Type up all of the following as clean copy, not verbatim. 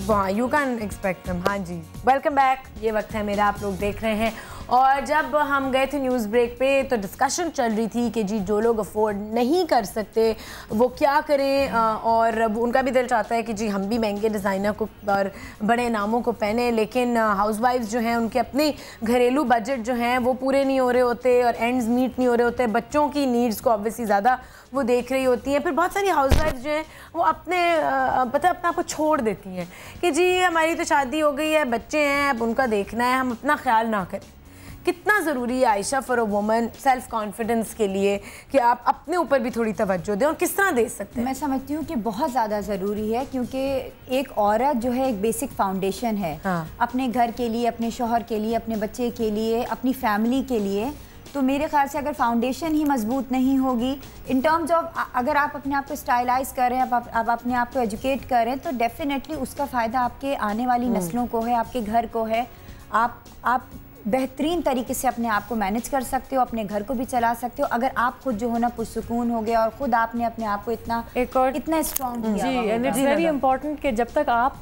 वाह, you can expect them. हाँ जी, welcome back. ये वक्त है मेरा, आप लोग देख रहे हैं। और जब हम गए थे न्यूज़ ब्रेक पे तो डिस्कशन चल रही थी कि जी जो लोग अफोर्ड नहीं कर सकते वो क्या करें, और उनका भी दिल चाहता है कि जी हम भी महंगे डिज़ाइनर को और बड़े नामों को पहने, लेकिन हाउसवाइफ्स जो हैं उनके अपने घरेलू बजट जो हैं वो पूरे नहीं हो रहे होते और एंड्स मीट नहीं हो रहे होते। बच्चों की नीड्स को ऑब्वियसली ज़्यादा वो देख रही होती हैं। फिर बहुत सारी हाउसवाइफ्स जो हैं वो अपने अपने आप को छोड़ देती हैं कि जी हमारी तो शादी हो गई है, बच्चे हैं, अब उनका देखना है, हम अपना ख्याल ना करें। कितना ज़रूरी है Ayesha for a woman self confidence के लिए कि आप अपने ऊपर भी थोड़ी तवज्जो दें, और किस तरह दे सकते हैं? मैं समझती हूँ कि बहुत ज़्यादा ज़रूरी है, क्योंकि एक औरत जो है एक बेसिक फाउंडेशन है। हाँ। अपने घर के लिए, अपने शौहर के लिए, अपने बच्चे के लिए, अपनी फैमिली के लिए। तो मेरे ख्याल से अगर फाउंडेशन ही मजबूत नहीं होगी इन टर्म्स ऑफ, अगर आप अपने आप को स्टाइलाइज कर रहे हैं, आप अपने आप को एजुकेट कर रहे हैं, तो डेफिनेटली उसका फ़ायदा आपके आने वाली नस्लों को है, आपके घर को है। आप बेहतरीन तरीके से अपने आप को मैनेज कर सकते हो, अपने घर को भी चला सकते हो अगर आप खुद जो हो ना पुरसुकून हो गया और खुद आपने अपने आप को इतना स्ट्रॉन्ग किया। जी, एंड इट्स वेरी इंपॉर्टेंट कि जब तक आप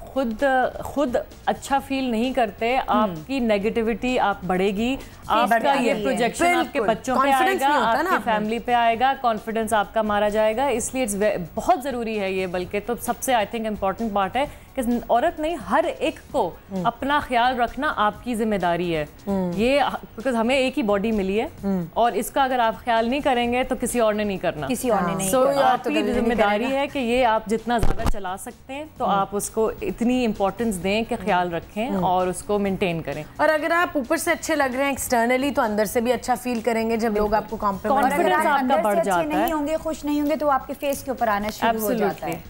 खुद अच्छा फील नहीं करते, आपकी नेगेटिविटी आप बढ़ेगी, आपका ये प्रोजेक्शन आपके बच्चों पे आएगा, आपकी फैमिली पे आएगा, कॉन्फिडेंस आपका मारा जाएगा। इसलिए इट्स बहुत ज़रूरी है ये, बल्कि तो सबसे आई थिंक इम्पॉर्टेंट पार्ट है कि औरत नहीं, हर एक को अपना ख्याल रखना आपकी जिम्मेदारी है। ये बिकॉज हमें एक ही बॉडी मिली है और इसका अगर आप ख्याल नहीं करेंगे तो किसी और ने नहीं करना, किसी और ने नहीं करना। आपकी जिम्मेदारी है कि ये आप जितना ज़्यादा चला सकते हैं तो आप उसको इतनी इंपॉर्टेंस दें कि ख्याल रखें और उसको मेंटेन करें। और अगर आप ऊपर से अच्छे लग रहे हैं एक्सटर्नली, तो अंदर से भी अच्छा फील करेंगे जब लोग आपको कॉन्फिडेंस आपका बढ़ जाता है। नहीं होंगे, खुश नहीं होंगे, तो आपके फेस के ऊपर आना शुरू हो जाता है।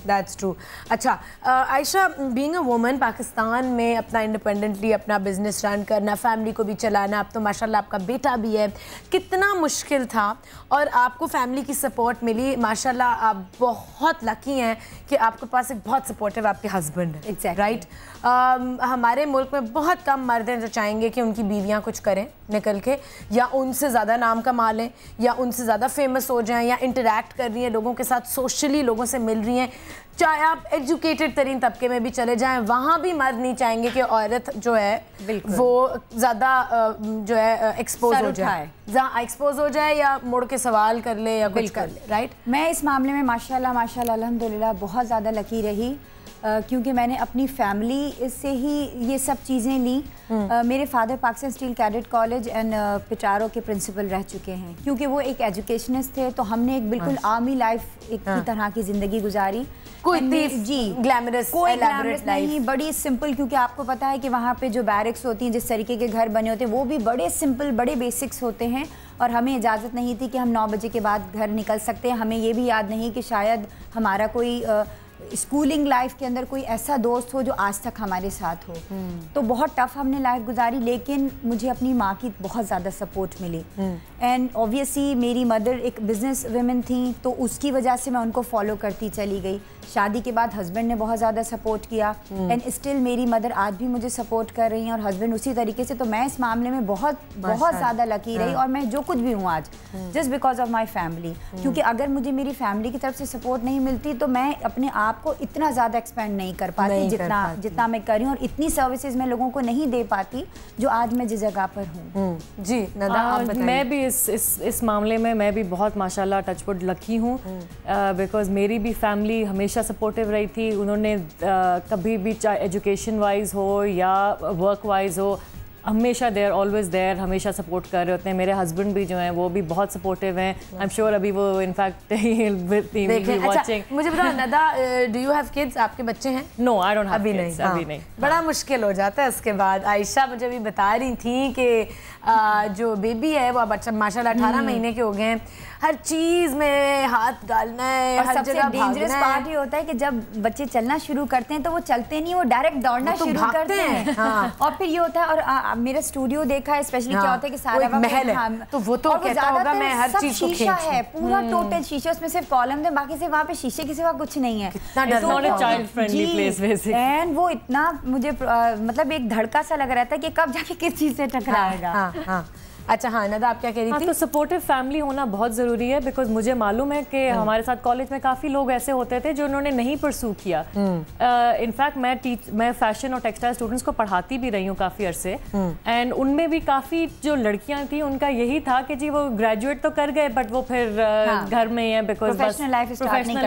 That's true. अच्छा Ayesha, being a woman, Pakistan में अपना इंडिपेंडेंटली अपना बिजनेस रन करना, फैमिली को भी चलाना, अब तो माशाल्लाह आपका बेटा भी है, कितना मुश्किल था और आपको फैमिली की सपोर्ट मिली। माशाल्लाह आप बहुत लकी हैं कि आपके पास एक बहुत सपोर्टिव आपके हस्बैंड है। Exactly. राइट। हमारे मुल्क में बहुत कम मर्द हैं जो चाहेंगे कि उनकी बीवियां कुछ करें निकल के, या उनसे ज़्यादा नाम कमा लें, या उनसे ज़्यादा फेमस हो जाएं, या इंटरेक्ट कर रही हैं लोगों के साथ, सोशली लोगों से मिल रही हैं। चाहे आप एजुकेटेड तरीन तबके में भी चले जाएं, वहाँ भी मर्द नहीं चाहेंगे कि औरत जो है वो ज़्यादा जो है एक्सपोज हो जाए, एक्सपोज हो जाए या मुड़ के सवाल कर ले या कुछ कर ले। राइट। मैं इस मामले में माशाल्लाह अल्हम्दुलिल्लाह बहुत ज़्यादा लकी रही, क्योंकि मैंने अपनी फैमिली से ही ये सब चीज़ें ली। मेरे father Pakistan steel cadet college and Petaro के प्रिंसिपल रह चुके हैं। क्योंकि वो एक एजुकेशनिस्ट थे, तो हमने एक बिल्कुल आर्मी लाइफ एक की तरह की ज़िंदगी गुजारी। कोई ग्लैमरस नहीं, बड़ी सिंपल, क्योंकि आपको पता है कि वहाँ पे जो बैरिक्स होती हैं, जिस तरीके के घर बने होते हैं, वो भी बड़े सिंपल, बड़े बेसिक्स होते हैं। और हमें इजाज़त नहीं थी कि हम 9 बजे के बाद घर निकल सकते हैं। हमें ये भी याद नहीं कि शायद हमारा कोई स्कूलिंग लाइफ के अंदर कोई ऐसा दोस्त हो जो आज तक हमारे साथ हो। तो बहुत टफ हमने लाइफ गुजारी, लेकिन मुझे अपनी माँ की बहुत ज़्यादा सपोर्ट मिली। एंड ऑब्वियसली मेरी मदर एक बिजनेस वुमेन थी, तो उसकी वजह से मैं उनको फॉलो करती चली गई। शादी के बाद हस्बैंड ने बहुत ज़्यादा सपोर्ट किया, एंड स्टिल मेरी मदर आज भी मुझे सपोर्ट कर रही हैं और हस्बैंड उसी तरीके से। तो मैं इस मामले में बहुत ज़्यादा लकी रही, और मैं जो कुछ भी हूँ आज just because of my family. क्योंकि अगर मुझे मेरी फैमिली की तरफ से सपोर्ट नहीं मिलती तो मैं अपने आप को इतना ज़्यादा एक्सपेंड नहीं कर पाती जितना मैं कर रही हूँ, और इतनी सर्विसेज मैं लोगों को नहीं दे पाती जो आज मैं जिस जगह पर हूँ। जी नदा, आप बताइए। मैं भी इस मामले में मैं भी बहुत माशाल्लाह टचवुड लकी हूँ, बिकॉज मेरी भी फैमिली हमेशा सपोर्टिव रही थी। उन्होंने कभी भी चाहे एजुकेशन वाइज हो या वर्क वाइज हो, हमेशा देयर ऑलवेज देयर, हमेशा सपोर्ट कर रहे होते हैं। मेरे हस्बैंड भी जो हैं वो भी बहुत सपोर्टिव हैं। आई एम श्योर अभी वो इनफैक्ट वाचिंग। मुझे बताओ नदा, डू यू हैव किड्स? आपके बच्चे हैं? नो, आई डोंट हैव अभी किड्स, नहीं। अभी नहीं। बड़ा मुश्किल हो जाता है उसके बाद। आयशा मुझे भी बता रही थी कि जो बेबी है वो अब माशाल्लाह 18 महीने के हो गए हैं, हर चीज़ में हाथ डालना है, और हर सबसे जगह डेंजरस पार्ट ये होता है कि जब बच्चे चलना शुरू करते हैं तो वो चलते नहीं, वो डायरेक्ट दौड़ना शुरू करते हैं। हाँ। और फिर ये होता है, और मेरा स्टूडियो देखा है स्पेशली, क्या होता है कि सारा महल है, तो वो तो कहता होगा मैं हर चीज को शीशा है, पूरा टोटल शीशा, उसमें सिर्फ कॉलम है, बाकी से वहाँ पे शीशे के सिवा कुछ नहीं है। एंड वो इतना मुझे मतलब एक धड़का सा लग रहा था कि कब जाके किस चीज से टकराएगा। अच्छा हाँ नदा, आप क्या कह रही थी? तो सपोर्टिव फैमिली होना बहुत ज़रूरी है, बिकॉज मुझे मालूम है कि हमारे साथ कॉलेज में काफ़ी लोग ऐसे होते थे जो उन्होंने नहीं परसू किया। इनफैक्ट मैं फैशन और टेक्सटाइल स्टूडेंट्स को पढ़ाती भी रही हूँ काफ़ी अरसे, एंड उनमें भी काफ़ी जो लड़कियाँ थी उनका यही था कि जी वो ग्रेजुएट तो कर गए बट वो फिर घर में ही है, बिकॉज प्रोफेशनल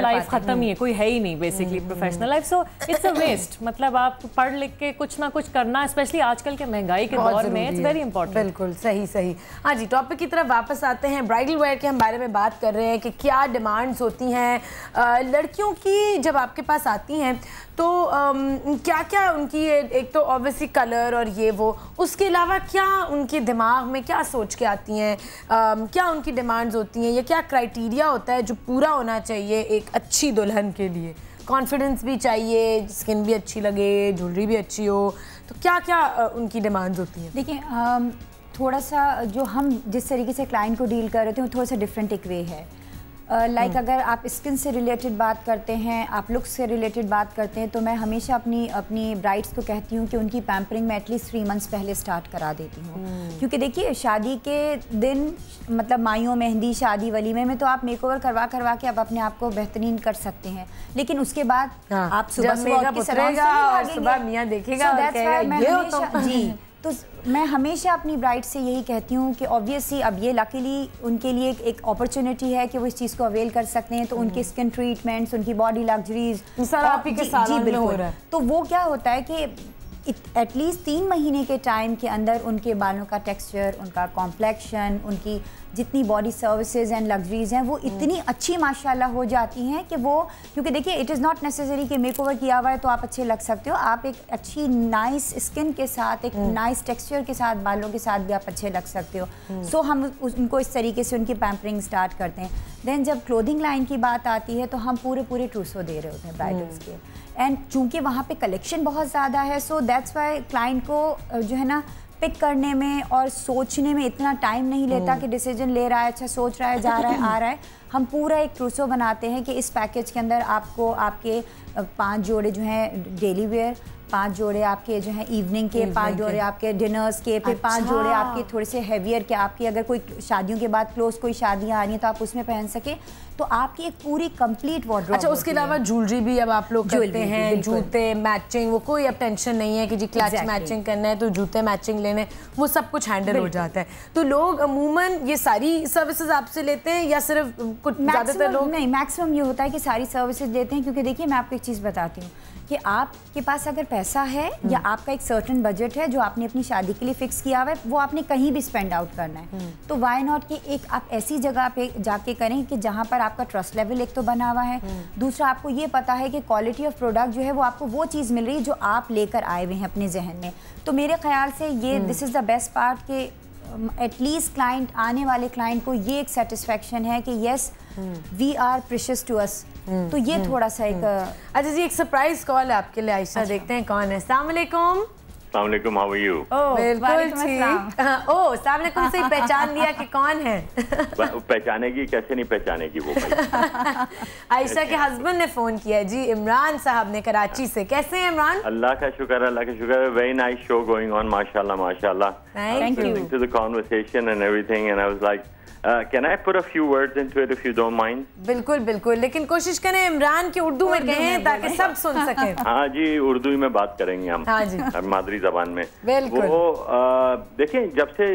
लाइफ खत्म ही है, कोई है ही नहीं basically professional life. So it's a waste. मतलब आप पढ़ लिख के कुछ ना कुछ करना, स्पेशली आजकल के महंगाई के दौर में, इट्स वेरी इंपॉर्टेंट। बिल्कुल सही। हाँ जी, टॉपिक की तरफ वापस आते हैं। ब्राइडल वेयर के हम बारे में बात कर रहे हैं कि क्या डिमांड्स होती हैं लड़कियों की जब आपके पास आती हैं, तो क्या क्या उनकी, एक तो ऑब्वियसली कलर और ये वो, उसके अलावा क्या उनके दिमाग में क्या सोच के आती हैं, क्या उनकी डिमांड्स होती हैं, या क्या क्राइटेरिया होता है जो पूरा होना चाहिए एक अच्छी दुल्हन के लिए? कॉन्फिडेंस भी चाहिए, स्किन भी अच्छी लगे, ज्वेलरी भी अच्छी हो, तो क्या क्या उनकी डिमांड्स होती हैं? देखिए थोड़ा सा जो हम जिस तरीके से क्लाइंट को डील कर रहे थे वो थोड़ा सा डिफरेंट एक वे है। लाइक अगर आप स्किन से रिलेटेड बात करते हैं, आप लुक्स से रिलेटेड बात करते हैं, तो मैं हमेशा अपनी ब्राइड्स को कहती हूँ कि उनकी पैम्परिंग मैं एटलीस्ट 3 मंथ्स पहले स्टार्ट करा देती हूँ। क्योंकि देखिए शादी के दिन, मतलब माइयों, मेहंदी, शादी, वलीमे में तो आप मेकओवर करवा के आप अपने आप को बेहतरीन कर सकते हैं, लेकिन उसके बाद आप सुबह मियां देखेगा जी। तो मैं हमेशा अपनी ब्राइड से यही कहती हूँ कि ऑब्वियसली अब ये लकीली उनके लिए एक अपॉर्चुनिटी है कि वो इस चीज़ को अवेल कर सकते हैं, तो उनके स्किन ट्रीटमेंट्स, उनकी बॉडी लग्जरीज जी बिल्कुल। तो वो क्या होता है कि एटलीस्ट 3 महीने के टाइम के अंदर उनके बालों का टेक्सचर, उनका कॉम्प्लेक्शन, उनकी जितनी बॉडी सर्विसेज एंड लग्जरीज हैं वो इतनी अच्छी माशाल्लाह हो जाती हैं कि वो, क्योंकि देखिए इट इज़ नॉट नेसेसरी कि मेकओवर किया हुआ है तो आप अच्छे लग सकते हो, आप एक अच्छी नाइस स्किन के साथ, एक नाइस टेक्सचर के साथ, बालों के साथ भी आप अच्छे लग सकते हो। सो हम उनको इस तरीके से उनकी पैम्परिंग स्टार्ट करते हैं। देन जब क्लोथिंग लाइन की बात आती है तो हम पूरे ट्रूसो दे रहे होते हैं ब्राइडल्स के, एंड चूंकि वहाँ पे कलेक्शन बहुत ज़्यादा है, सो दैट्स वाई क्लाइंट को जो है ना पिक करने में और सोचने में इतना टाइम नहीं लेता कि डिसीजन ले रहा है, अच्छा सोच रहा है, जा रहा है, आ रहा है। हम पूरा एक ट्रूसो बनाते हैं कि इस पैकेज के अंदर आपको आपके 5 जोड़े जो हैं डेली वेयर, 5 जोड़े आपके जो हैं इवनिंग के, 5 जोड़े आपके डिनर्स के, फिर 5 जोड़े आपके थोड़े से हैवियर के, आपकी अगर कोई शादियों के बाद क्लोज कोई शादियाँ आ रही हैं तो आप उसमें पहन सके, तो आपकी एक पूरी कंप्लीट वार्डरोब। अच्छा, उसके अलावा ज्वेलरी भी अब आप लोग करते हैं, जूते मैचिंग, वो कोई अब टेंशन नहीं है कि जी क्लच मैचिंग करना है तो जूते मैचिंग लेने, वो सब कुछ हैंडल हो जाता है। तो लोग अमूमन ये सारी सर्विसेज आपसे लेते हैं या सिर्फ कुछ? ज़्यादातर लोग नहीं, मैक्सिमम ये होता है कि सारी सर्विसेज लेते हैं, क्योंकि देखिए मैं आपको एक चीज़ बताती हूँ कि आपके पास अगर पैसा है या आपका एक सर्टेन बजट है जो आपने अपनी शादी के लिए फिक्स किया हुआ है, वो आपने कहीं भी स्पेंड आउट करना है, तो वाई नॉट कि एक आप ऐसी जगह पे जाके करें कि जहाँ पर आपका ट्रस्ट लेवल एक तो बना हुआ है, दूसरा आपको ये पता है कि क्वालिटी ऑफ प्रोडक्ट जो है वो आपको वो चीज़ मिल रही है जो आप लेकर आए हुए हैं अपने जहन में। तो मेरे ख्याल से ये this is the best part कि एटलीस्ट क्लाइंट, आने वाले क्लाइंट को ये एक सेटिस्फेक्शन है कि yes we are precious to us. तो ये थोड़ा सा एक अच्छा जी, एक सरप्राइज कॉल है आपके लिए आयशा। देखते हैं कौन है। अस्सलाम वालेकुम। अस्सलाम वालेकुम, हाउ आर यू? बिल्कुल ठीक। ओह, अस्सलाम वालेकुम से पहचान लिया कि कौन है? पहचानेगी कैसे नहीं पहचानेगी वो भाई। आयशा के हस्बैंड ने फोन किया जी, इमरान साहब ने, कराची से। कैसे हैं इमरान? अल्लाह का शुक्र, अल्लाह का शुक्र। Very nice show going on, माशाल्लाह माशाल्लाह। Thank you. To the conversation and everything and I was like can I put a few words into it if you don't mind? बिल्कुल बिल्कुल, लेकिन कोशिश करें इमरान की उर्दू में कहें ताकि सब सुन सकें। हाँ जी, उर्दू में बात करेंगे हम। हाँ जी, मादरी जबान में। बिल्कुल। वो देखें, जब से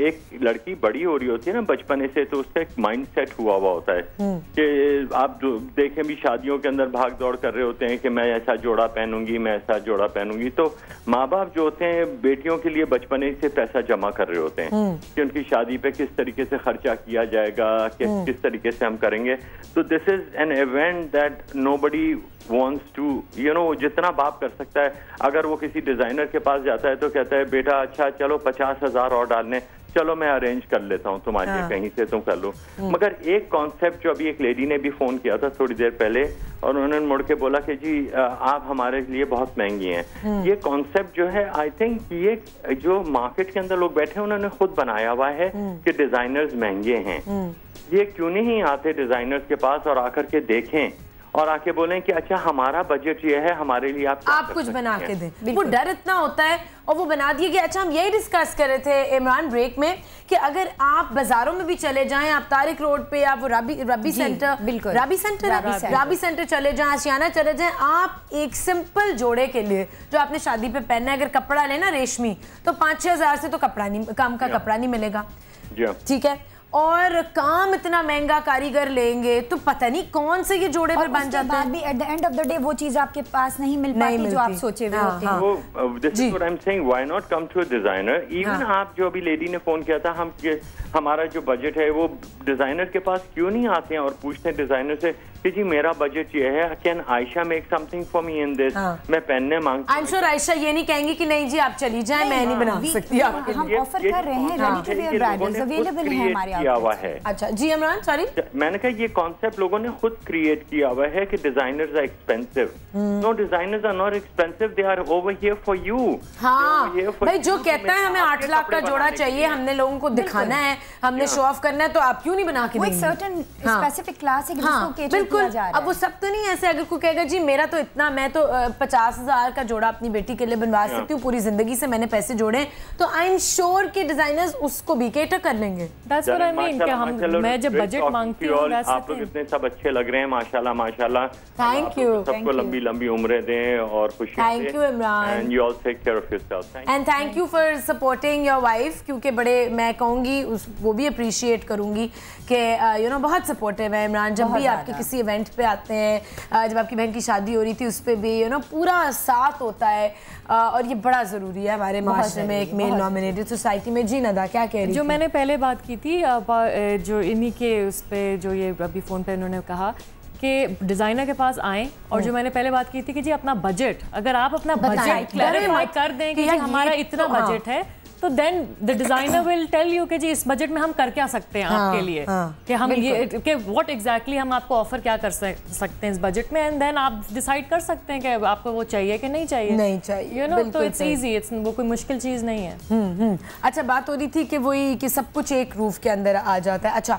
एक लड़की बड़ी हो रही होती है ना बचपन से, तो उसका एक माइंड सेट हुआ होता है कि आप देखें भी शादियों के अंदर भाग दौड़ कर रहे होते हैं कि मैं ऐसा जोड़ा पहनूंगी, मैं ऐसा जोड़ा पहनूंगी। तो माँ बाप जो होते हैं बेटियों के लिए बचपन से पैसा जमा कर रहे होते हैं कि उनकी शादी पे किस तरीके से खर्चा किया जाएगा, किस तरीके से हम करेंगे। तो this is an event that nobody wants to, you know, जितना बाप कर सकता है। अगर वो किसी डिजाइनर के पास जाता है तो कहता है बेटा अच्छा चलो 50,000 और डालने, चलो मैं अरेंज कर लेता हूँ तुम्हारे लिए, कहीं से तुम कर लो। मगर एक कॉन्सेप्ट जो अभी एक लेडी ने भी फोन किया था थोड़ी देर पहले, और उन्होंने मुड़ के बोला कि जी आप हमारे लिए बहुत महंगी हैं। ये कॉन्सेप्ट जो है, आई थिंक ये जो मार्केट के अंदर लोग बैठे हैं उन्होंने खुद बनाया हुआ है कि डिजाइनर्स महंगे हैं। ये क्यों नहीं आते डिजाइनर्स के पास और आकर के देखें और आके बोलें कि अच्छा हमारा बजट ये है, हमारे लिए आप कुछ बना के दें। वो डर इतना होता है और वो बना दिए कि अच्छा हम यही डिस्कस कर रहे थे इमरान ब्रेक में कि अगर आप बाजारों में भी चले जाएं, आप तारिक रोड पे आप वो राबी सेंटर चले जाएं, आशियाना चले जाएं, आप एक सिंपल जोड़े के लिए जो आपने शादी पे पहनना है, अगर कपड़ा लेना रेशमी तो 5-6 हज़ार से तो कपड़ा नहीं, काम का कपड़ा नहीं मिलेगा, ठीक है, और काम इतना महंगा कारीगर लेंगे तो पता नहीं कौन से ये जोड़े फिर बन जाते हैं। भी at the end of the day वो चीज आपके पास नहीं मिल पाती जो आप सोचे हुए होते हैं। वो this is what I am saying, why not come to a designer. Even आप जो अभी लेडी ने फोन किया था, हमारा जो बजट है वो डिजाइनर के पास क्यों नहीं आते हैं और पूछते हैं डिजाइनर से कि जी मेरा बजट ये है, can Ayesha make something for me in this, मैं पहनने मांगती हूं। आई एम श्योर आयशा ये नहीं कहेंगी कि नहीं जी आप चली जाएं, मैं नहीं बना सकती आपके लिए। हम ऑफर कर रहे हैं, ready to wear bridals available है हमारे किया हुआ है। अच्छा जी इमरान, सॉरी मैंने कहा ये कॉन्सेप्ट लोगों ने खुद क्रिएट किया हुआ है कि designers are expensive. No, designers are not expensive, they are over here for you. हाँ भाई, जो कहता है हमें 8 लाख का जोड़ा चाहिए, हमने लोगों को दिखाना है, हमने शो ऑफ करना है, तो आप क्यों नहीं बना के देंगे? वो एक सर्टेन स्पेसिफिक क्लास है कि जिसको केटर किया जा रहा है। अब वो सब तो नहीं ऐसे, अगर कोई कहेगा जी मेरा तो इतना, मैं तो 50,000 का जोड़ा अपनी बेटी के लिए बनवा सकती हूँ, पूरी जिंदगी से मैंने पैसे जोड़े, तो आई एम श्योर कि डिजाइनर्स उसको भी केटर कर लेंगे। That's what I mean, कि हम, मैं जब बजट मांगती हूँ, आप लोग इतने सब अच्छे लग रहे हैं माशाल्लाह माशाल्लाह। थैंक यू, सबको लंबी लंबी उम्रें दें और खुशियां दें। Thank you Imran, and you all take care of yourself and thank you for supporting your wife, क्योंकि बड़े मैं कहूँगी वो भी अप्रिशिएट करूँगी कि यू नो बहुत सपोर्टिव है इमरान। जब भी आपके किसी इवेंट पे आते हैं, जब आपकी बहन की शादी हो रही थी उस पर भी यू नो पूरा साथ होता है, और ये बड़ा ज़रूरी है हमारे माशरे में, एक मेल नॉमिनेटेड सोसाइटी में। जी नदा क्या कह रही जो मैंने पहले बात की थी, जो इन्हीं के उस पर जो ये अभी फ़ोन पे उन्होंने कहा कि डिज़ाइनर के पास आएँ, और जो मैंने पहले बात की थी कि जी अपना बजट, अगर आप अपना बजट क्लैरिफाई कर दें कि हमारा इतना बजट है, तो then the designer will tell you कि जी इस बजट में हम कर क्या सकते हैं आपके लिए, कि हम ये कि व्हाट एग्जैक्टली हम आपको ऑफर क्या कर सकते हैं इस बजट में, एंड देन आप डिसाइड कर सकते हैं कि आपको वो चाहिए कि नहीं चाहिए, यू नो। तो इट्स इजी, इट्स वो कोई मुश्किल चीज़ नहीं है। अच्छा, बात हो रही थी कि वही कि सब कुछ एक रूफ के अंदर आ जाता है। अच्छा,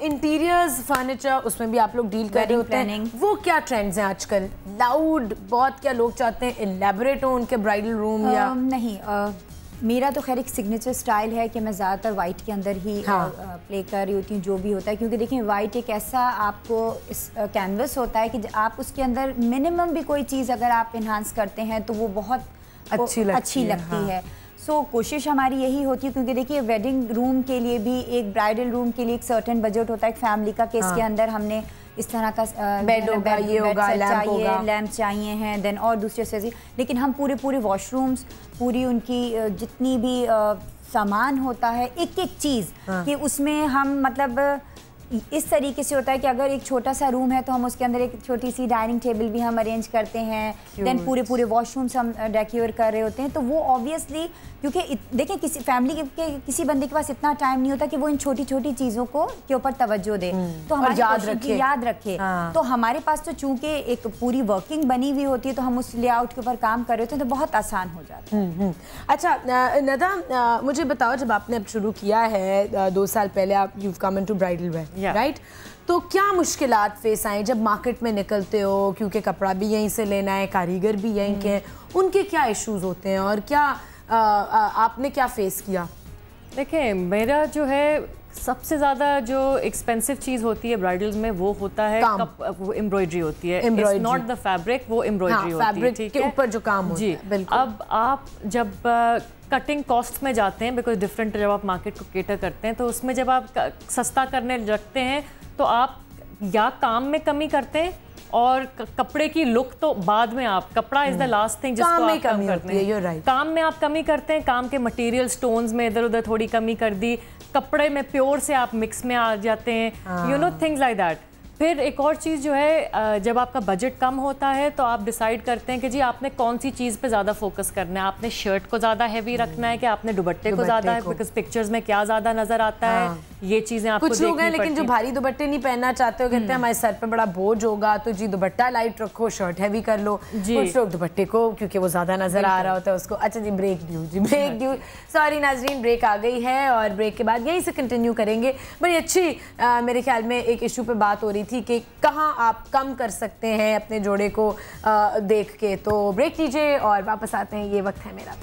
इंटीरियर्स फर्नीचर उसमें भी आप लोग डील कर रहे होते हैं, वो क्या ट्रेंड्स हैं आजकल? लाउड बहुत, क्या लोग चाहते हैं इलेबोरेट हो उनके ब्राइडल रूम या नहीं? मेरा तो खैर एक सिग्नेचर स्टाइल है कि मैं ज़्यादातर वाइट के अंदर ही प्ले कर रही होती हूँ जो भी होता है, क्योंकि देखिए वाइट एक ऐसा आपको कैनवस होता है कि आप उसके अंदर मिनिमम भी कोई चीज़ अगर आप इन्हांस करते हैं तो वो बहुत अच्छी लगती है। सो कोशिश हमारी यही होती है, क्योंकि देखिए वेडिंग रूम के लिए भी, एक ब्राइडल रूम के लिए एक सर्टेन बजट होता है, एक फैमिली का, कि इसके अंदर हमने इस तरह का बेड होगा, ये होगा, लैम्प चाहिए हैं, देन और दूसरे से, लेकिन हम पूरे वॉशरूम्स, पूरी उनकी जितनी भी सामान होता है, एक एक चीज़ कि उसमें हम मतलब इस तरीके से होता है कि अगर एक छोटा सा रूम है तो हम उसके अंदर एक छोटी सी डाइनिंग टेबल भी हम अरेंज करते हैं, देन पूरे वॉशरूम्स हम डेकोर कर रहे होते हैं। तो वो ऑब्वियसली, क्योंकि देखिए किसी फैमिली के किसी बंदे के पास इतना टाइम नहीं होता कि वो इन छोटी छोटी चीज़ों को के ऊपर तवज्जो दे, तो हमारी याद रखे। तो हमारे पास तो चूंकि एक पूरी वर्किंग बनी हुई होती है, तो हम उस लेआउट के ऊपर काम कर रहे होते हैं, तो बहुत आसान हो जाता है। अच्छा नदा, मुझे बताओ, जब आपने अब शुरू किया है 2 साल पहले, आप you come into bridal where, right, तो क्या मुश्किलात फेस आए जब मार्केट में निकलते हो, क्योंकि कपड़ा भी यहीं से लेना है, कारीगर भी यहीं के हैं, उनके क्या इश्यूज होते हैं और क्या आपने क्या फेस किया? देखिए, मेरा जो है सबसे ज़्यादा जो एक्सपेंसिव चीज़ होती है ब्राइडल्स में, वो होता है वो एम्ब्रॉयडरी होती है, इट्स नॉट द फैब्रिक, वो एम्ब्रॉयडरी होती है, ठीक है, के ऊपर जो काम होता है। बिल्कुल। अब आप जब कटिंग कॉस्ट में जाते हैं, बिकॉज डिफरेंट, जब आप मार्केट को केटर करते हैं, तो उसमें जब आप सस्ता करने लगते हैं तो आप या काम में कमी करते हैं, और कपड़े की लुक तो बाद में, आप कपड़ा इज द लास्ट थिंग जिसको आप कम करते हैं। काम में आप कमी करते हैं, काम के मटेरियल स्टोन्स में इधर उधर थोड़ी कमी कर दी, कपड़े में प्योर से आप मिक्स में आ जाते हैं, you know, things like that. फिर एक और चीज़ जो है, जब आपका बजट कम होता है तो आप डिसाइड करते हैं कि जी आपने कौन सी चीज़ पे ज़्यादा फोकस करना है, आपने शर्ट को ज़्यादा हैवी रखना है कि आपने दुपट्टे को ज़्यादा है, बिकॉज पिक्चर्स में क्या ज़्यादा नज़र आता है, ये चीज़ें आपको कुछ लोग हैं लेकिन जो भारी दुपट्टे नहीं पहनना चाहते हो, कहते हैं हमारे सर पे बड़ा बोझ होगा, तो जी दुपट्टा लाइट रखो, शर्ट हैवी कर लो। कुछ लोग दुपट्टे को, क्योंकि वो ज़्यादा नज़र आ रहा होता है उसको। अच्छा जी, ब्रेक ड्यू। सॉरी नाजरीन, ब्रेक आ गई है और ब्रेक के बाद यहीं से कंटिन्यू करेंगे। बड़ी अच्छी मेरे ख्याल में एक इशू पे बात हो रही थी कि कहाँ आप कम कर सकते हैं अपने जोड़े को देख के। तो ब्रेक लीजिए और वापस आते हैं, ये वक्त है मेरा।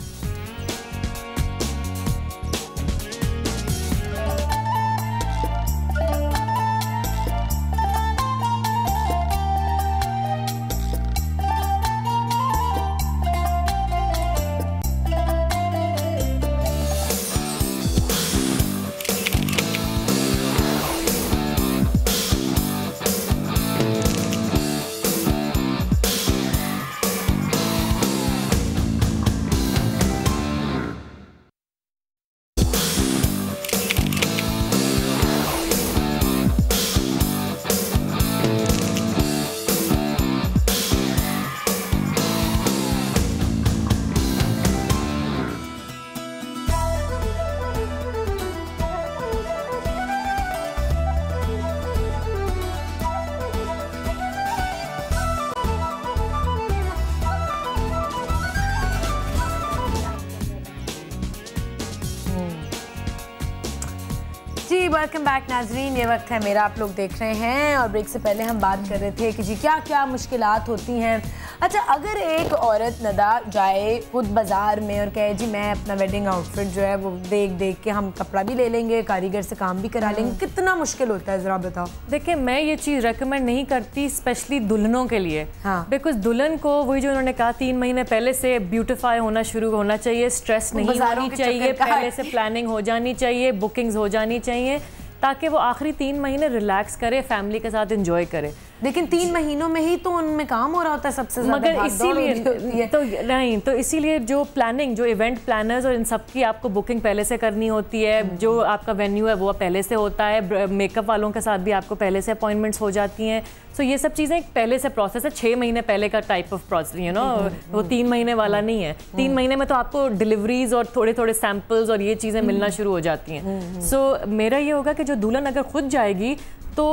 वेलकम बैक नाजरीन, ये वक्त है मेरा, आप लोग देख रहे हैं। और ब्रेक से पहले हम बात कर रहे थे कि जी क्या क्या मुश्किलात होती हैं। अच्छा, अगर एक औरत नदा जाए खुद बाज़ार में और कहे जी मैं अपना वेडिंग आउटफिट जो है वो देख देख के हम कपड़ा भी ले लेंगे, कारीगर से काम भी करा लेंगे, कितना मुश्किल होता है ज़रा बताओ। देखिए, मैं ये चीज़ रेकमेंड नहीं करती स्पेशली दुल्हनों के लिए। बिकॉज दुल्हन को वही जो उन्होंने कहा 3 महीने पहले से ब्यूटिफाई होना शुरू होना चाहिए, स्ट्रेस नहीं होनी चाहिए, पहले से प्लानिंग हो जानी चाहिए, बुकिंग्स हो जानी चाहिए, ताकि वो आखिरी 3 महीने रिलैक्स करे, फैमिली के साथ एंजॉय करे। लेकिन 3 महीनों में ही तो उनमें काम हो रहा होता है सबसे ज़्यादा, मगर इसीलिए तो नहीं, तो इसीलिए जो प्लानिंग, जो इवेंट प्लानर्स और इन सब की आपको बुकिंग पहले से करनी होती है। जो आपका वेन्यू है वो पहले से होता है, मेकअप वालों के साथ भी आपको पहले से अपॉइंटमेंट्स हो जाती हैं। सो ये सब चीज़ें पहले से प्रोसेस है, 6 महीने पहले का type of process, you know, वो 3 महीने वाला नहीं है। 3 महीने में तो आपको डिलीवरीज और थोड़े थोड़े सैम्पल्स और ये चीज़ें मिलना शुरू हो जाती हैं। सो मेरा ये होगा कि जो दुल्हन अगर खुद जाएगी तो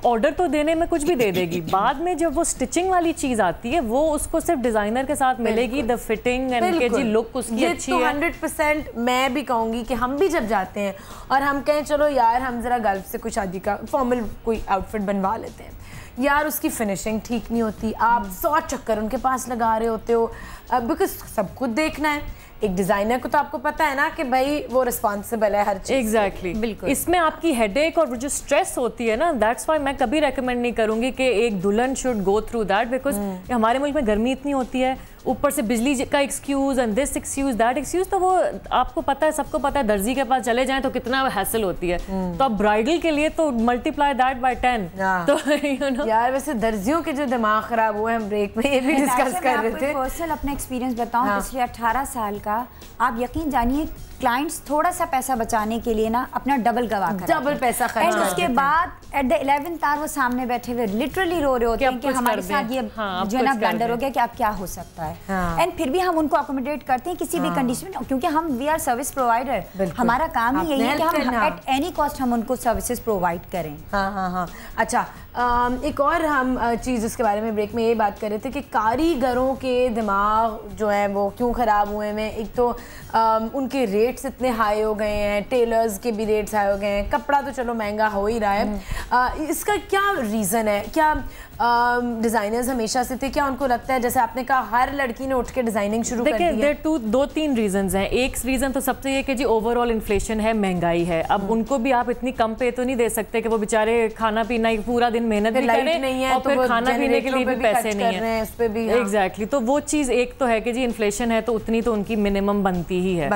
ऑर्डर तो देने में कुछ भी दे देगी, बाद में जब वो स्टिचिंग वाली चीज आती है वो उसको सिर्फ डिजाइनर के साथ मिलेगी, द फिटिंग एंड के जी लुक उसकी अच्छी है। 100% मैं भी कहूंगी कि हम भी जब जाते हैं और हम कहें चलो यार हम जरा गल्फ से कोई शादी का फॉर्मल कोई आउटफिट बनवा लेते हैं, यार उसकी फिनिशिंग ठीक नहीं होती, आप 100 चक्कर उनके पास लगा रहे होते हो, बिकॉज सब कुछ देखना है। एक डिजाइनर को तो आपको पता है ना कि भाई वो रिस्पॉन्सिबल है हर चीज। एग्जैक्टली, बिल्कुल। इसमें आपकी हेडेक और जो स्ट्रेस होती है ना, दैट्स व्हाई मैं कभी रेकमेंड नहीं करूंगी कि एक दुल्हन should go through that, because हमारे मुल्क में गर्मी इतनी होती है, ऊपर से बिजली का excuse and this excuse that excuse, तो वो आपको पता है, सबको पता है, दर्जी के पास चले जाएं तो कितना हैसल होती है। तो अब ब्राइडल के लिए तो मल्टीप्लाई दैट बाय 10। तो यू नो यार, वैसे दर्जियों के जो दिमाग खराब हुए, हम ब्रेक में ये भी डिस्कस कर रहे थे। पर्सनल अपना एक्सपीरियंस बताऊं, पिछले 18 साल का, आप यकीन जानिए क्लाइंट्स थोड़ा सा पैसा बचाने के लिए ना अपना डबल गवा कर, डबल पैसा खर्च, उसके बाद एट द 11th आवर वो सामने बैठे हुए लिटरली रो रहे होते हैं कि हमारे साथ ये जो है ना ब्लंडर हो गया कि अब क्या हो सकता है। एंड फिर भी हम उनको अकोमोडेट करते हैं किसी भी कंडीशन में, क्योंकि हम वी आर सर्विस प्रोवाइडर, हमारा काम ही यही है कि हम एट एनी कॉस्ट हम उनको सर्विसेज प्रोवाइड करें। हाँ। अच्छा, एक और हम चीज़ इसके बारे में ब्रेक में ये बात कर रहे थे कि कारीगरों के दिमाग जो है वो क्यों ख़राब हुए हैं। एक तो उनके रेट्स इतने हाई हो गए हैं, टेलर्स के भी रेट्स हाई हो गए हैं, कपड़ा तो चलो महंगा हो ही रहा है। इसका क्या रीज़न है? क्या डिज़ाइनर्स हमेशा से थे? क्या उनको लगता है, जैसे आपने कहा हर लड़की ने उठ के डिज़ाइनिंग शुरू कर दी है? देखिए, 2-3 रीजंस हैं। एक रीज़न तो सबसे ये कि जी ओवरऑल इन्फ्लेशन है, महंगाई है। अब उनको भी आप इतनी कम पे तो नहीं दे सकते कि वो बेचारे खाना पीना पूरा दिन मेहनत भी करें और फिर खाना पीने के लिए भी पैसे नहीं है उस पर भी। एग्जैक्टली, तो वो चीज़ एक तो है कि जी इन्फ्लेशन है तो उतनी तो उनकी मिनिमम बनती ही है।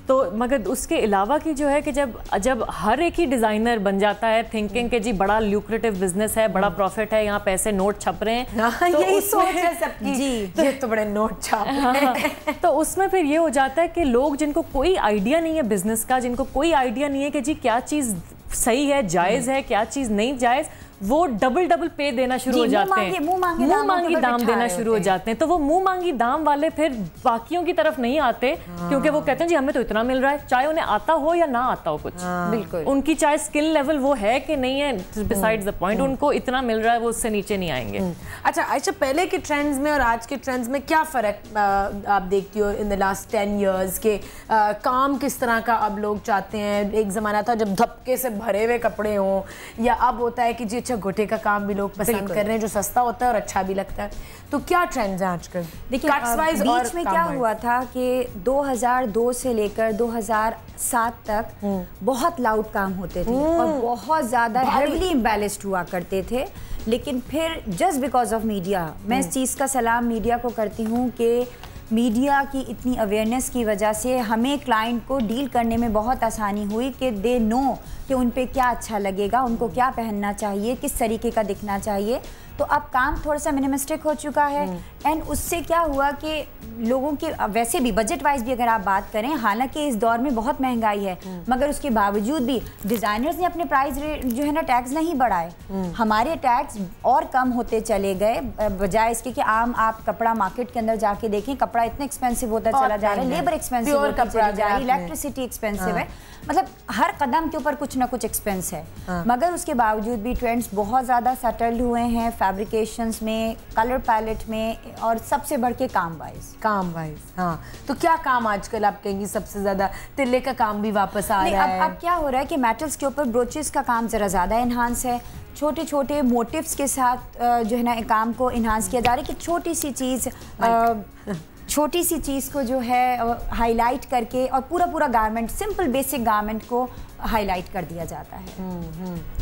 तो मगर उसके अलावा की जो है कि जब हर एक ही डिज़ाइनर बन जाता है थिंकिंग कि जी बड़ा ल्यूक्रेटिव बिजनेस है, बड़ा प्रॉफिट है, यहाँ पैसे नोट छप रहे हैं, तो यही सोच है सबकी जी, ये तो बड़े नोट छाप रहे हैं। तो उसमें फिर ये हो जाता है कि लोग जिनको कोई आइडिया नहीं है बिजनेस का, जिनको कोई आइडिया नहीं है कि जी क्या चीज़ सही है, जायज़ है, क्या चीज़ नहीं जायज़, वो डबल पे देना शुरू हो जाते हैं, मुंह मांगी दाम देना शुरू हो जाते हैं। तो वो मुंह मांगी दाम वाले फिर बाकियों की तरफ नहीं आते, क्योंकि वो कहते हैं जी हमें तो इतना मिल रहा है, चाहे उन्हें आता हो या ना आता हो कुछ। बिल्कुल, उनकी चाहे स्किल लेवल वो है कि नहीं है, बिसाइड्स द पॉइंट, उनको इतना मिल रहा है, वो उससे नीचे नहीं आएंगे। अच्छा, पहले के ट्रेंड्स में और आज के ट्रेंड्स में क्या फ़र्क आप देखती हो इन द लास्ट 10 years के? काम किस तरह का अब लोग चाहते हैं? एक ज़माना था जब धक्के से भरे हुए कपड़े हों, या अब होता है कि जी चकोटे का काम भी लोग पसंद कर रहे हैं, जो सस्ता होता है और अच्छा भी लगता है। तो क्या ट्रेंड्स हैं आजकल? देखिए बीच में क्या हुआ था कि 2002 से लेकर 2007 तक बहुत लाउड काम होते थे और बहुत ज़्यादा हेवीली इम्बैलेंस्ड हुआ करते थे। लेकिन फिर जस्ट बिकॉज ऑफ मीडिया, मैं इस चीज़ का सलाम मीडिया को करती हूँ कि मीडिया की इतनी अवेयरनेस की वजह से हमें क्लाइंट को डील करने में बहुत आसानी हुई कि दे नो कि उन पे क्या अच्छा लगेगा, उनको क्या पहनना चाहिए, किस तरीके का दिखना चाहिए। तो अब काम थोड़ा सा मिनिमलिस्टिक हो चुका है एंड उससे क्या हुआ कि लोगों के वैसे भी बजट वाइज भी अगर आप बात करें, हालांकि इस दौर में बहुत महंगाई है मगर उसके बावजूद भी डिज़ाइनर्स ने अपने प्राइस रेट जो है ना टैक्स नहीं बढ़ाए, हमारे टैक्स और कम होते चले गए, बजाय इसके कि आप कपड़ा मार्केट के अंदर जाके देखें, कपड़ा इतना एक्सपेंसिव होता चला जा रहा है, लेबर एक्सपेंसिव होता चला जा रहा है, इलेक्ट्रिसिटी एक्सपेंसिव है, मतलब हर कदम के ऊपर कुछ ना कुछ एक्सपेंस है। मगर उसके बावजूद भी ट्रेंड्स बहुत ज़्यादा सेटल्ड हुए हैं फैब्रिकेशंस में, कलर पैलेट में और सबसे बढ़ के काम वाइज। हाँ, तो क्या काम आजकल आप कहेंगी सबसे ज़्यादा? तिल्ले का काम भी वापस आ रहा है। अब क्या हो रहा है कि मेटल्स के ऊपर ब्रोचेस का काम ज़रा ज़्यादा इन्हांस है, छोटे छोटे मोटिव्स के साथ जो है ना काम को इन्हांस किया जा रहा है कि छोटी सी चीज़ को जो है हाईलाइट करके और पूरा गारमेंट, सिंपल बेसिक गारमेंट को हाईलाइट कर दिया जाता है।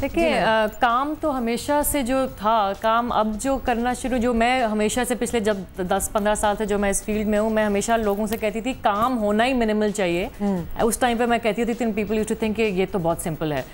देखिए काम तो हमेशा से जो था, काम अब जो करना शुरू, जो मैं हमेशा से पिछले जब 10-15 साल से जो मैं इस फील्ड में हूँ, मैं हमेशा लोगों से कहती थी काम होना ही मिनिमल चाहिए। उस टाइम पे मैं कहती थी पीपल यूज्ड टू थिंक ये तो बहुत सिंपल है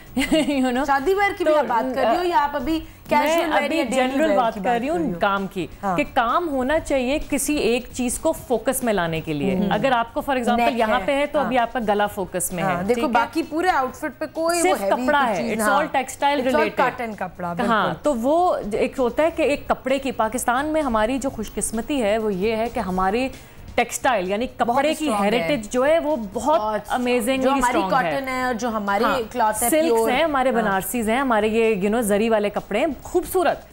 यू नो। शादी वेयर की भी आप बात कर रही हो या आप अभी मैं अभी जनरल बात कर रही हूँ काम की, कि काम होना चाहिए किसी एक चीज को फोकस में लाने के लिए। अगर आपको फॉर एग्जांपल यहाँ पे है तो अभी आपका गला फोकस में है, देखो बाकी पूरे आउटफिट पे कोई सिर्फ कपड़ा है, it's all textile related, cotton कपड़ा। हाँ, तो वो एक होता है कि एक कपड़े की, पाकिस्तान में हमारी जो खुशकिस्मती है वो ये है कि हमारी टेक्सटाइल यानी कपड़े की हेरिटेज जो है वो बहुत अमेजिंग, जो हमारी कॉटन है और जो हमारी क्लॉथ है, सिल्क्स हैं, हमारे बनारसीज हैं, हमारे ये जरी वाले कपड़े हैं, खूबसूरत।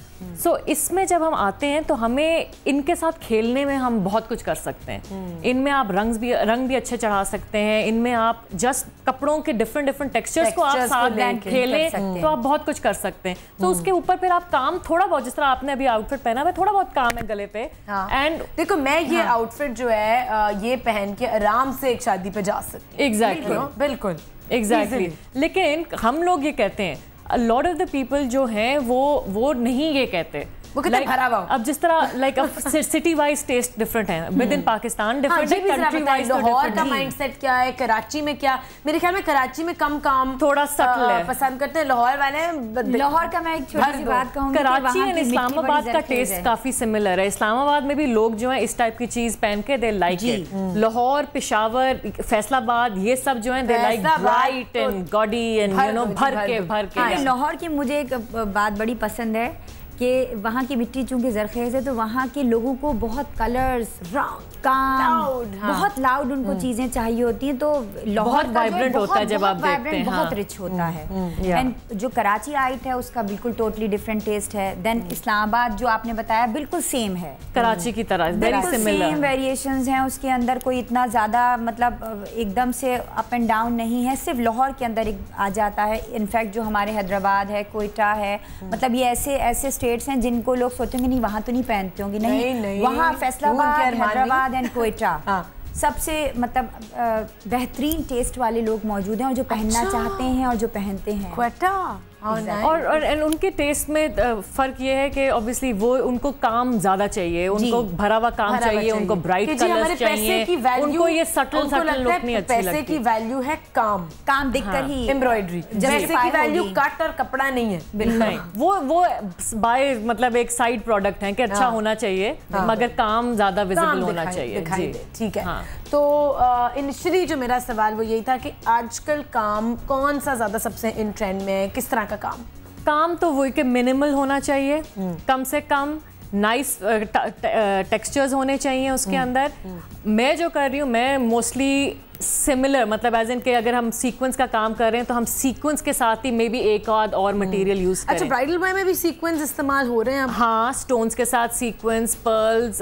इसमें जब हम आते हैं तो हमें इनके साथ खेलने में हम बहुत कुछ कर सकते हैं। इनमें आप रंग भी अच्छे चढ़ा सकते हैं, इनमें आप जस्ट कपड़ों के डिफरेंट टेक्सचर्स को आप साथ खेलें तो आप बहुत कुछ कर सकते हैं। तो उसके ऊपर फिर आप काम थोड़ा बहुत, जिस तरह आपने अभी आउटफिट पहना है, थोड़ा बहुत काम है गले पे। एंड देखो मैं ये आउटफिट जो है ये पहन के आराम से एक शादी पे जा सकती हूँ। एग्जैक्टली, बिल्कुल एग्जैक्टली। लेकिन हम लोग ये कहते हैं, a lot of the people जो हैं वो नहीं ये कहते, वो कितना भरा हुआ। अब जिस तरह लाइक अब सिटी वाइज टेस्ट डिफरेंट है, विद इन पाकिस्तान डिफरेंट है, कंट्री वाइज। लाहौर का माइंडसेट क्या है, कराची में क्या? मेरे ख्याल में कराची में कम काम थोड़ा सटल है, पसंद करते हैं। लाहौर वाले, लाहौर का मैं एक छोटी सी बात कहूंगी, कराची और इस्लामाबाद का टेस्ट काफी सिमिलर है। इस्लामाबाद में भी लोग जो है इस टाइप की चीज पहन के they like it. Lahore, Peshawar, Faisalabad, ये सब जो है they like bright and gaudy and you no भर के। लाहौर की मुझे एक बात बड़ी पसंद है कि वहाँ की मिट्टी चूंकि जरखेज है तो वहाँ के लोगों को बहुत कलर्स, काम, बहुत लाउड उनको चीजें चाहिए होती हैं। तो लाहौर वाइब्रेंट होता है जब आप देखते हैं, बहुत रिच होता है। एंड जो कराची आइट है उसका बिल्कुल टोटली डिफरेंट टेस्ट है। देन इस्लामाबाद जो आपने बताया बिल्कुल सेम है, कराची की तरह वेरी सिमिलर, सेम वेरिएशंस हैं उसके अंदर, कोई इतना ज्यादा मतलब एकदम से अप एंड डाउन नहीं है, सिर्फ लाहौर के अंदर आ जाता है। इनफैक्ट जो हमारे हैदराबाद है, कोयटा है, मतलब ये ऐसे स्टेट्स हैं जिनको लोग सोचेंगे नहीं वहाँ तो नहीं पहनते होंगे, नहीं वहाँ फैसलाबाद, हैदराबाद एंड कोयटा सबसे मतलब बेहतरीन टेस्ट वाले लोग मौजूद हैं और जो पहनना चाहते हैं और जो पहनते हैं। क्वेटा और उनके टेस्ट में फर्क ये है कि ऑब्वियसली वो उनको काम ज्यादा चाहिए, उनको भरा हुआ काम चाहिए, उनको ब्राइट कलर्स चाहिए, उनको ये सटल लुक नहीं अच्छी लगती। पैसे की वैल्यू है काम दिखकर ही, एम्ब्रॉयडरी। पैसे की वैल्यू कट और कपड़ा नहीं है, नहीं। वो बाय मतलब एक साइड प्रोडक्ट है कि अच्छा होना चाहिए मगर काम ज्यादा विजिबल होना चाहिए। ठीक है। तो इनिशियली जो मेरा सवाल वो यही था कि आजकल काम कौन सा ज्यादा सबसे इन ट्रेंड में है, किस तरह का काम तो वही कि मिनिमल होना चाहिए, कम से कम नाइस टेक्सचर्स होने चाहिए उसके अंदर। मैं जो कर रही हूँ, मैं मोस्टली सिमिलर, मतलब एज इन के अगर हम सीक्वेंस का काम कर रहे हैं तो हम सीक्वेंस के साथ ही मे बी एक आध और मटेरियल यूज करें। अच्छा, ब्राइडल वेयर में भी सीक्वेंस इस्तेमाल हो रहे हैं अब? हाँ, स्टोन्स के साथ सीक्वेंस, पर्ल्स,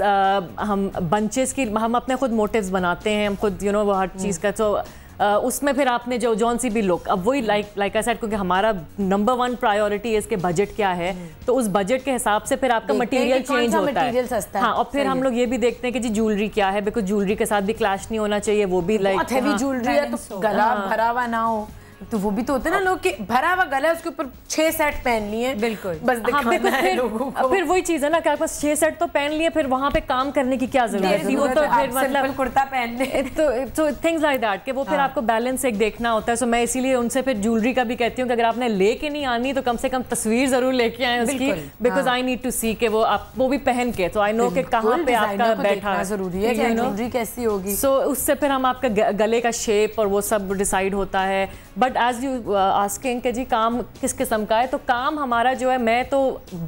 हम बंचेस की, हम अपने खुद मोटिव्स बनाते हैं, हम खुद वो हर चीज़ का। तो उसमें फिर आपने जो जौन सी भी लुक, अब वही लाइक आई सेड, क्योंकि हमारा नंबर 1 प्रायोरिटी है इसके बजट क्या है, तो उस बजट के हिसाब से फिर आपका मटेरियल चेंज होता है। हाँ, और फिर हम लोग ये भी देखते हैं कि जी ज्वेलरी क्या है, बिकॉज ज्वेलरी के साथ भी क्लैश नहीं होना चाहिए, वो भी लाइक हेवी ज्वेलरी है तो गला भरा हुआ ना हो, तो वो भी तो होते हैं ना लोग के भरा हुआ गला है, उसके ऊपर 6 सेट पहन लिए, बिल्कुल बस दिखाना है लोगों को। फिर वही चीज है ना कि आपके पास 6 सेट तो पहन लिए, फिर वहां पे काम करने की क्या जरूरत है, वो तो फिर मतलब कुर्ता पहन ले, तो थिंग्स लाइक दैट कि वो फिर आपको बैलेंस एक देखना होता है। सो मैं इसीलिए उनसे फिर ज्वेलरी का भी कहती हूँ कि अगर आपने लेके नहीं आनी तो कम से कम तस्वीर जरूर लेके आए उसकी, बिकॉज आई नीड टू सी कि वो आप वो भी पहन के, तो आई नो कि कहाँ पे आपका बैठा जरूरी है, ज्वेलरी कैसी होगी। सो उससे फिर हम आपका गले का शेप और वो सब डिसाइड होता है। बट एज यू आस्किंग कि जी काम किस किस्म का है, तो काम हमारा जो है, मैं तो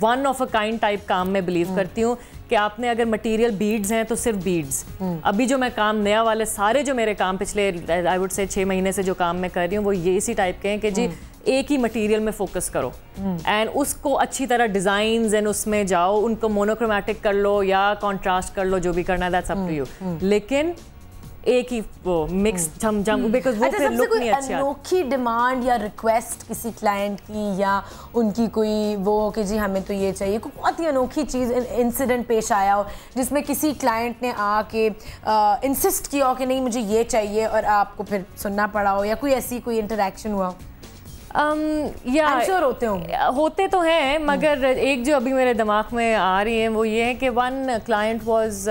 1 ऑफ अ काइंड टाइप काम में बिलीव करती हूँ कि आपने अगर मटेरियल बीड्स हैं तो सिर्फ बीड्स। अभी जो मैं काम नया वाले सारे जो मेरे काम पिछले आई वुड से 6 महीने से जो काम मैं कर रही हूँ वो ये इसी टाइप के हैं कि जी एक ही मटेरियल में फोकस करो एंड उसको अच्छी तरह डिजाइन्स एंड उसमें जाओ, उनको मोनोक्रोमैटिक कर लो या कॉन्ट्रास्ट कर लो, जो भी करना है दैट्स अप टू यू, लेकिन एक ही वो मिक्स झमझम, बिकॉज़ वो फिर लुक नहीं अच्छा। अनोखी डिमांड या रिक्वेस्ट किसी क्लाइंट की या उनकी कोई वो कि जी हमें तो ये चाहिए, कोई बहुत ही अनोखी चीज़ इंसिडेंट पेश आया हो जिसमें किसी क्लाइंट ने आके इंसिस्ट किया हो कि नहीं मुझे ये चाहिए और आपको फिर सुनना पड़ा हो, या कोई ऐसी कोई इंटरेक्शन हुआ हो? sure होते तो हैं, मगर एक जो अभी मेरे दिमाग में आ रही है वो ये है कि one client was,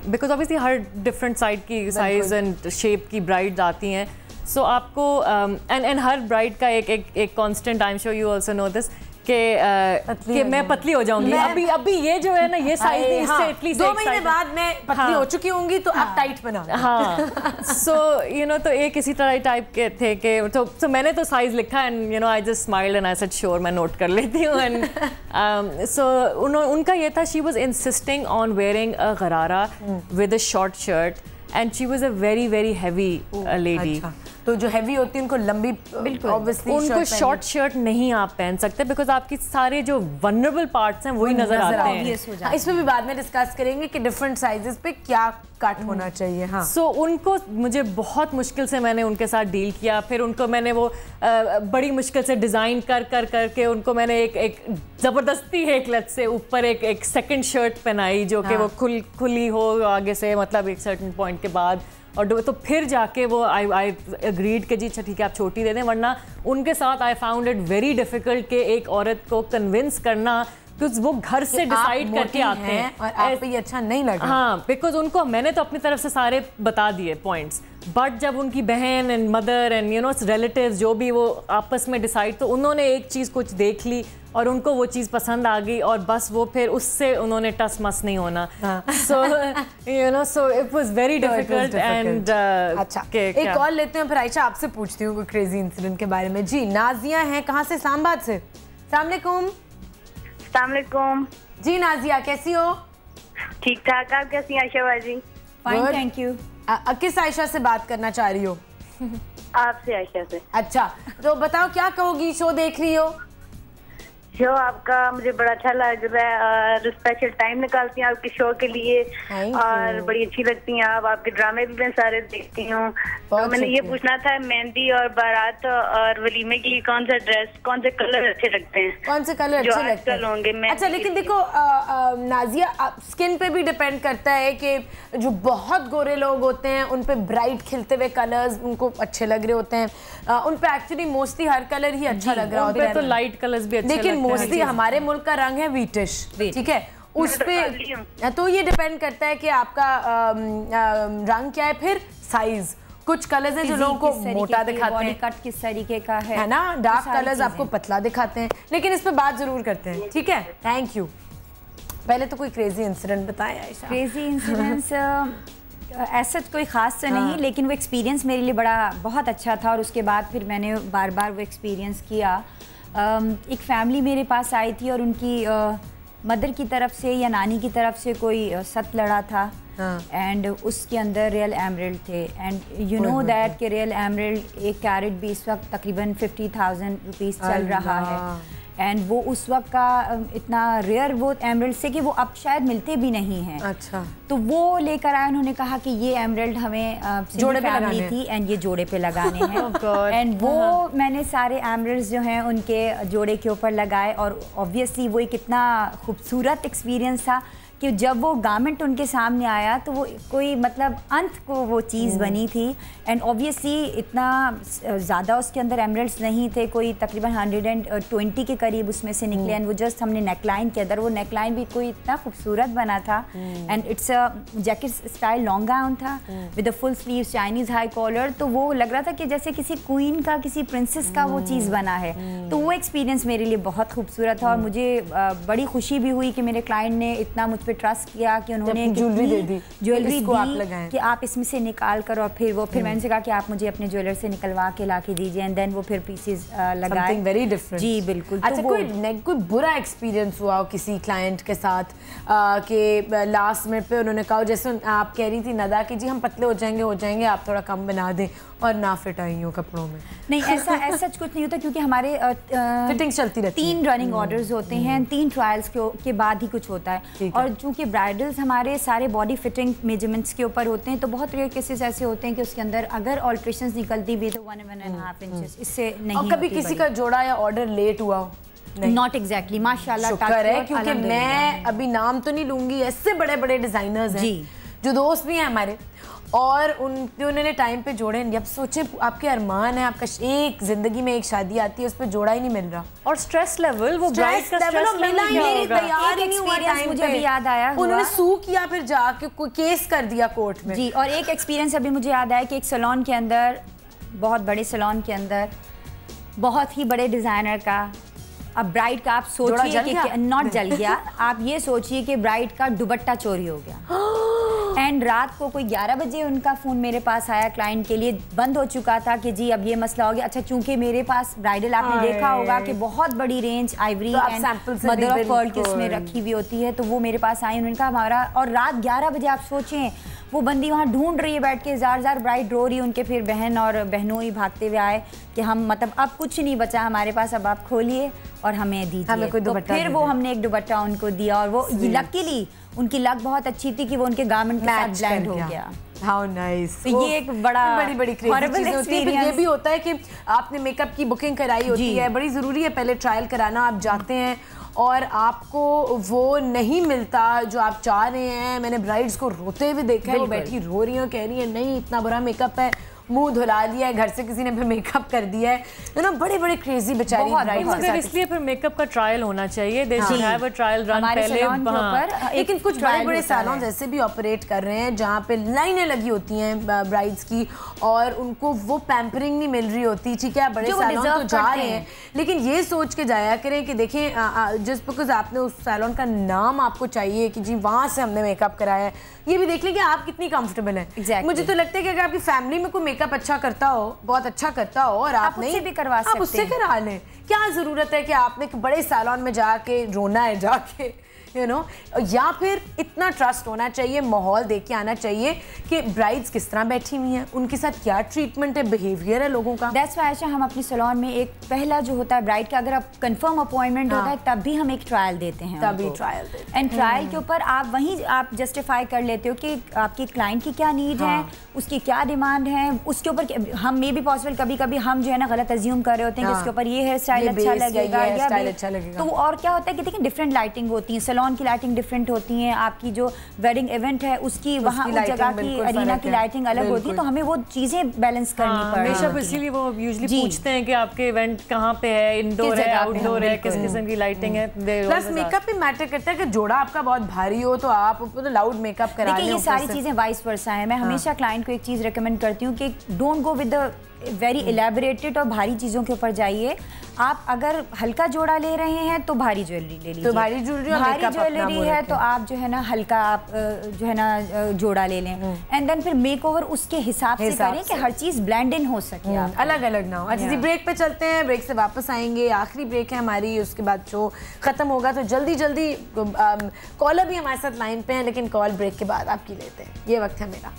because obviously हर डिफरेंट साइड की साइज एंड शेप की ब्राइड्स आती हैं, सो आपको एंड हर ब्राइड का एक constant, I am sure you also know this कि मैं पतली हो जाऊंगी, अभी ये जो है ना ये साइज नहीं, इससे एटलीस्ट 2 महीने बाद मैं पतली हो चुकी होंगी तो आप टाइट बना। हाँ, सो यू नो तो एक इसी तरह टाइप के थे कि तो मैंने तो साइज लिखा and you know I just smiled and I said sure मैं नोट कर लेती हूँ, एंड सो उनका ये था, she was insisting on wearing a gharara with a short shirt and she was a very very heavy lady. तो जो heavy होती है उनको लंबी, बिल्कुल ऑब्वियसली उनको शॉर्ट शर्ट नहीं आप पहन सकते बिकॉज आपकी सारे जो वनरेबल पार्ट्स हैं वही नजर आते हैं। इसमें भी बाद में डिस्कस करेंगे कि डिफरेंट साइजेस पे क्या कट होना चाहिए। हाँ, सो उनको मुझे बहुत मुश्किल से मैंने उनके साथ डील किया, फिर उनको मैंने वो बड़ी मुश्किल से डिज़ाइन करके उनको मैंने एक ज़बरदस्ती एक लत से ऊपर एक सेकंड शर्ट पहनाई जो कि वो खुली हो आगे से, मतलब एक सर्टेन पॉइंट के बाद, और तो फिर जाके वो आई अग्रीड कि जी अच्छा ठीक है आप छोटी दे दें, वरना उनके साथ I found it very difficult कि एक औरत को कन्विंस करना, क्योंकि वो घर से डिसाइड करके आते हैं और आपको ये अच्छा नहीं लगा। हाँ, बिकॉज उनको मैंने तो अपनी तरफ से सारे बता दिए पॉइंट्स, बट जब उनकी बहन and mother and you no relatives जो भी वो आपस में डिसाइड, तो उन्होंने एक चीज़ कुछ देख ली और उनको वो चीज़ पसंद आ गई और बस वो फिर उससे उन्होंने टस मस नहीं होना। So you know so it was very difficult and अच्छा एक कॉल लेते हैं, फिर आयशा आपसे पूछती हूँ कोई क्रेजी इंसिडेंट के बारे में। जी नाजिया हैं, कहाँ से? इस्लामाबाद से। अस्सलाम वालेकुम। जी नाजिया कैसी हो? ठीक ठाक, आप कैसी हैं आयशा बाजी? Fine thank you. किस आयशा से बात करना चाह रही हो? आपसे, आयशा से। अच्छा तो बताओ क्या कहोगी, शो देख रही हो? शो आपका मुझे बड़ा अच्छा लग रहा है और स्पेशल टाइम निकालती हैं आपके शो के लिए और बड़ी अच्छी लगती हैं आप, आपके ड्रामे भी मैं सारे देखती हूँ। तो मैंने ये पूछना था, मेहंदी और बारात और वलीमे के लिए कौन सा ड्रेस, कौन से कलर अच्छे लगते हैं? कौन से कलर अच्छे लगते हैं होंगे? अच्छा लेकिन देखो नाजिया स्किन पे भी डिपेंड करता है कि जो बहुत गोरे लोग होते हैं उन पे ब्राइट खिलते हुए कलर्स उनको अच्छे लग रहे होते हैं, उन पे एक्चुअली मोस्टली हर कलर ही अच्छा लग रहा होता है, तो लाइट कलर्स भी अच्छे, लेकिन मोस्टली हमारे मुल्क का रंग है व्हीटिश, ठीक है, उस पे तो ये डिपेंड करता है कि आपका रंग क्या है। फिर साइज, कुछ कलर्स हैं जो लोगों को मोटा दिखाते हैं, कट किस तरीके का है ना, डार्क कलर्स आपको पतला दिखाते हैं, लेकिन इस पे बात जरूर करते हैं, ठीक है? Thank you. पहले तो कोई क्रेजी इंसिडेंट बताएं आयशा। क्रेजी इंसिडेंट्स ऐसा कोई ख़ास तो नहीं, लेकिन वो एक्सपीरियंस मेरे लिए बहुत अच्छा था और उसके बाद फिर मैंने बार बार वो एक्सपीरियंस किया। एक फैमिली मेरे पास आई थी और उनकी मदर की तरफ से या नानी की तरफ से कोई सत लड़ा था एंड उसके अंदर रियल एमरल्ड थे एंड यू नो दैट कि रियल एमरल्ड एक कैरेट भी इस वक्त तकरीबन 50,000 रुपीज़ चल रहा है एंड वो उस वक्त का इतना रेयर वो एमरल्ड से कि वो अब शायद मिलते भी नहीं हैं। अच्छा। तो वो लेकर आए, उन्होंने कहा कि ये एमरल्ड हमें जोड़े पे लगाने थी एंड ये जोड़े पे लगाने हैं। एंड वो मैंने सारे एमरल्ड्स जो हैं उनके जोड़े के ऊपर लगाए और ऑब्वियसली वो एक इतना खूबसूरत एक्सपीरियंस था कि जब वो गारमेंट उनके सामने आया तो वो कोई मतलब अंत को वो चीज़ बनी थी। एंड ऑब्वियसली इतना ज़्यादा उसके अंदर एमरल्ड्स नहीं थे, कोई तकरीबन 120 के करीब उसमें से निकले। एंड वो जस्ट हमने नेकलाइन के अंदर, वो नेकलाइन भी कोई इतना खूबसूरत बना था। And it's a jacket style long gown था with a full sleeve Chinese high collar. तो वो लग रहा था कि जैसे किसी क्वीन का, किसी प्रिंसेस का वो चीज़ बना है। तो वो एक्सपीरियंस मेरे लिए बहुत खूबसूरत था और मुझे बड़ी खुशी भी हुई कि मेरे क्लाइंट ने इतना मुझ पे ट्रस्ट किया कि उन्होंने ज्वेलरी दी कि आप इसमें से निकाल कर और फिर मैंने उनसे कहा कि आप मुझे अपने ज्वेलर से निकलवा के ला के दीजिए एंड देन वो फिर पीसेस लगाए। Very different. जी बिल्कुल। अच्छा, कोई बुरा एक्सपीरियंस हुआ हो किसी क्लाइंट के साथ कि लास्ट मिनट पे उन्होंने कहा, जैसे आप कह रही थी नदा कि जी हम पतले हो जाएंगे आप थोड़ा कम बना दें और ना फिट आई हो कपड़ों में? नहीं, ऐसा कुछ नहीं होता क्योंकि हमारे फिटिंग चलती रहती है। 3 रनिंग ऑर्डर्स होते हैं, 3 ट्रायल्स के बाद ही कुछ होता है। और चूंकि ब्राइडल्स हमारे सारे बॉडी फिटिंग मेजरमेंट्स के ऊपर होते हैं तो बहुत रेयर केसेस ऐसे होते हैं कि उसके अंदर अगर ऑल्ट्रेशंस निकलती भी तो 1.5 इंचेस, इससे नहीं। और कभी किसी का जोड़ा या ऑर्डर लेट हुआ हो? नॉट एग्जैक्टली, माशाल्लाह शुक्र है, क्योंकि मैं अभी नाम तो नहीं लूंगी, ऐसे बड़े बड़े डिजाइनर्स हैं जो दोस्त भी हैं हमारे और उन्होंने टाइम पे जोड़े। अब सोचे आपके अरमान है, आपका एक जिंदगी में एक शादी आती है उस पर जोड़ा ही नहीं मिल रहा और स्ट्रेस लेवल, वो ब्राइड का स्ट्रेस मिला ही नहीं, तैयार ही नहीं हुआ टाइम मुझे भी याद आया, उन्होंने सू किया फिर जाके कोई केस कर दिया कोर्ट में। जी, और एक एक्सपीरियंस अभी मुझे याद आया कि एक सैलून के अंदर, बहुत बड़े सैलून के अंदर बहुत ही बड़े डिजाइनर का, अब ब्राइड का आप सोचिए कि नॉट जल गया, आप ये सोचिए कि ब्राइड का दुपट्टा चोरी हो गया। एंड रात को कोई 11 बजे उनका फ़ोन मेरे पास आया, क्लाइंट के लिए बंद हो चुका था कि जी अब ये मसला हो गया। अच्छा, चूंकि मेरे पास ब्राइडल, आपने देखा होगा कि बहुत बड़ी range Ivory and mother of pearl की उसमें रखी हुई होती है, तो वो मेरे पास आई, उन्होंने कहा हमारा, और रात 11 बजे आप सोचें वो बंदी वहाँ ढूंढ रही है बैठ के, जार ब्राइड रो रही है, उनके फिर बहन और बहनों ही भागते हुए आए कि हम मतलब अब कुछ नहीं बचा हमारे पास, अब आप खोलिए और हमें दीजिए। तो फिर वो हमने एक दुपट्टा उनको दिया और वो लकीली उनकी लक बहुत अच्छी थी कि वो उनके गारमेंट के साथ ब्लेंड हो गया। How nice. तो ये एक बड़ी क्रेजी होती है। ये भी होता है कि आपने मेकअप की बुकिंग कराई होती है, बड़ी ज़रूरी है पहले ट्रायल कराना, आप जाते हैं और आपको वो नहीं मिलता जो आप चाह रहे हैं। मैंने ब्राइड्स को रोते हुए देखा है, वो बैठी रो रही हैं, कह रही है नहीं इतना बुरा मेकअप है, मुंह धुला लिया है, घर से किसी ने फिर मेकअप कर दिया है, यू नो, बड़े बड़े क्रेजी बेचारी ब्राइड्स के साथ। इसलिए फिर मेकअप का ट्रायल होना चाहिए, they should have a trial run पहले। लेकिन कुछ बड़े बड़े सैलून्स ऐसे भी ऑपरेट कर रहे हैं जहाँ पे लाइनें लगी होती हैं ब्राइड्स की और उनको वो पैम्परिंग नहीं मिल रही होती। ठीक है, बड़े सैलून तो जा रहे हैं, लेकिन ये सोच के जाया करें कि देखें जस्ट बिकॉज आपने उस सैलून का नाम आपको चाहिए कि जी वहाँ से हमने मेकअप कराया है, ये भी देख लें कि आप कितनी कंफर्टेबल हैं। मुझे तो लगता है कि अगर आपकी फैमिली में कोई मेकअप अच्छा करता हो, बहुत अच्छा करता हो और आप नहीं भी करवा सकते हैं, आप उससे करा लें। क्या जरूरत है कि आपने बड़े सैलून में जाके रोना है जाके, यू नो, या फिर इतना ट्रस्ट होना चाहिए, माहौल देख के आना चाहिए कि ब्राइड्स किस तरह बैठी हुई हैं, उनके साथ क्या ट्रीटमेंट है, बिहेवियर है लोगों का। दैट्स व्हाई हम अपने सैलून में एक पहला जो होता है ब्राइड का, अगर आप कंफर्म अपॉइंटमेंट होता है तब भी हम एक ट्रायल देते हैं, तभी ट्रायल देते हैं। एंड ट्रायल के ऊपर आप वहीं आप जस्टिफाई कर लेते हो कि आपके क्लाइंट की क्या नीड है, उसकी क्या डिमांड है, उसके ऊपर हम मे भी पॉसिबल कभी कभी हम जो है ना गलत अज्यूम कर रहे होते हैं कि उसके ऊपर ये हेयर स्टाइल अच्छा लगेगा, तो और क्या होता है कि देखिए डिफरेंट लाइटिंग होती है, सैलून की लाइटिंग डिफरेंट होती हैं, आपकी जो वेडिंग इवेंट है उसकी वहाँ उस जगह की अरीना की लाइटिंग अलग होती है, तो हमें वो चीजें बैलेंस करनी पड़ती है। इसीलिए वो यूजुअली पूछते हैं कि आपके इवेंट कहाँ पे है, इंडोर है, आउटडोर है, किस किस्म की लाइटिंग है। प्लस मेकअप भी मैटर करता है कि जोड़ा आपका बहुत भारी हो तो आप तो लाउड मेकअप करा लें। देखिए ये सारी चीजें वाइस वर्सा है। मैं हमेशा क्लाइंट को एक चीज रिकमेंड करती हूँ कि don't go with the very elaborated और भारी चीज़ों के ऊपर जाइए। आप अगर हल्का जोड़ा ले रहे हैं तो भारी ज्वेलरी ले लीजिए, तो भारी ज्वेलरी है तो आप जो है ना हल्का आप जो है ना जोड़ा ले लें, एंड देन फिर मेकओवर उसके हिसाब से करें कि हर चीज़ ब्लेंड इन हो सके, अलग अलग ना हो। अच्छा जी, ब्रेक पे चलते हैं, ब्रेक से वापस आएंगे, आखिरी ब्रेक है हमारी, उसके बाद शो खत्म होगा, तो जल्दी जल्दी कॉलर भी हमारे साथ लाइन पे हैं, लेकिन कॉल ब्रेक के बाद आपकी लेते हैं। ये वक्त है मेरा।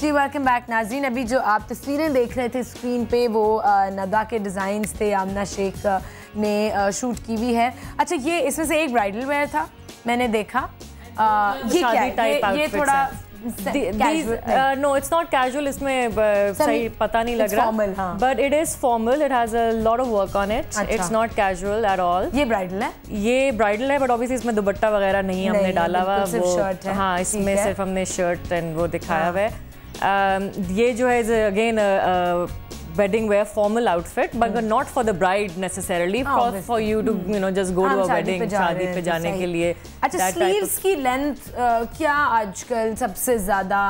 जी वेलकम बैक नाज़रीन। अभी जो आप तस्वीरें देख रहे थे स्क्रीन पे वो नदा के डिज़ाइंस थे, आमना शेख ने शूट की हुई है। अच्छा, ये इसमें से एक ब्राइडल वेयर था मैंने देखा, ये क्या है? ये थोड़ा no, it's not casual. इसमें सही पता नहीं लग रहा, but it is formal. It has a lot of work on it. It's not casual at all. ये ब्राइडल है? ये ब्राइडल है, but obviously इसमें दुपट्टा वगैरह नहीं हमने डाला हुआ, वो हाँ इसमें सिर्फ हमने शर्ट एंड वो दिखाया हुआ है। ये जो है again wedding wear formal outfit, but not for the bride necessarily, for you to just go to a wedding, शादी पे जाने के लिए। अच्छा, स्लीव्स की लेंथ क्या आजकल सबसे ज्यादा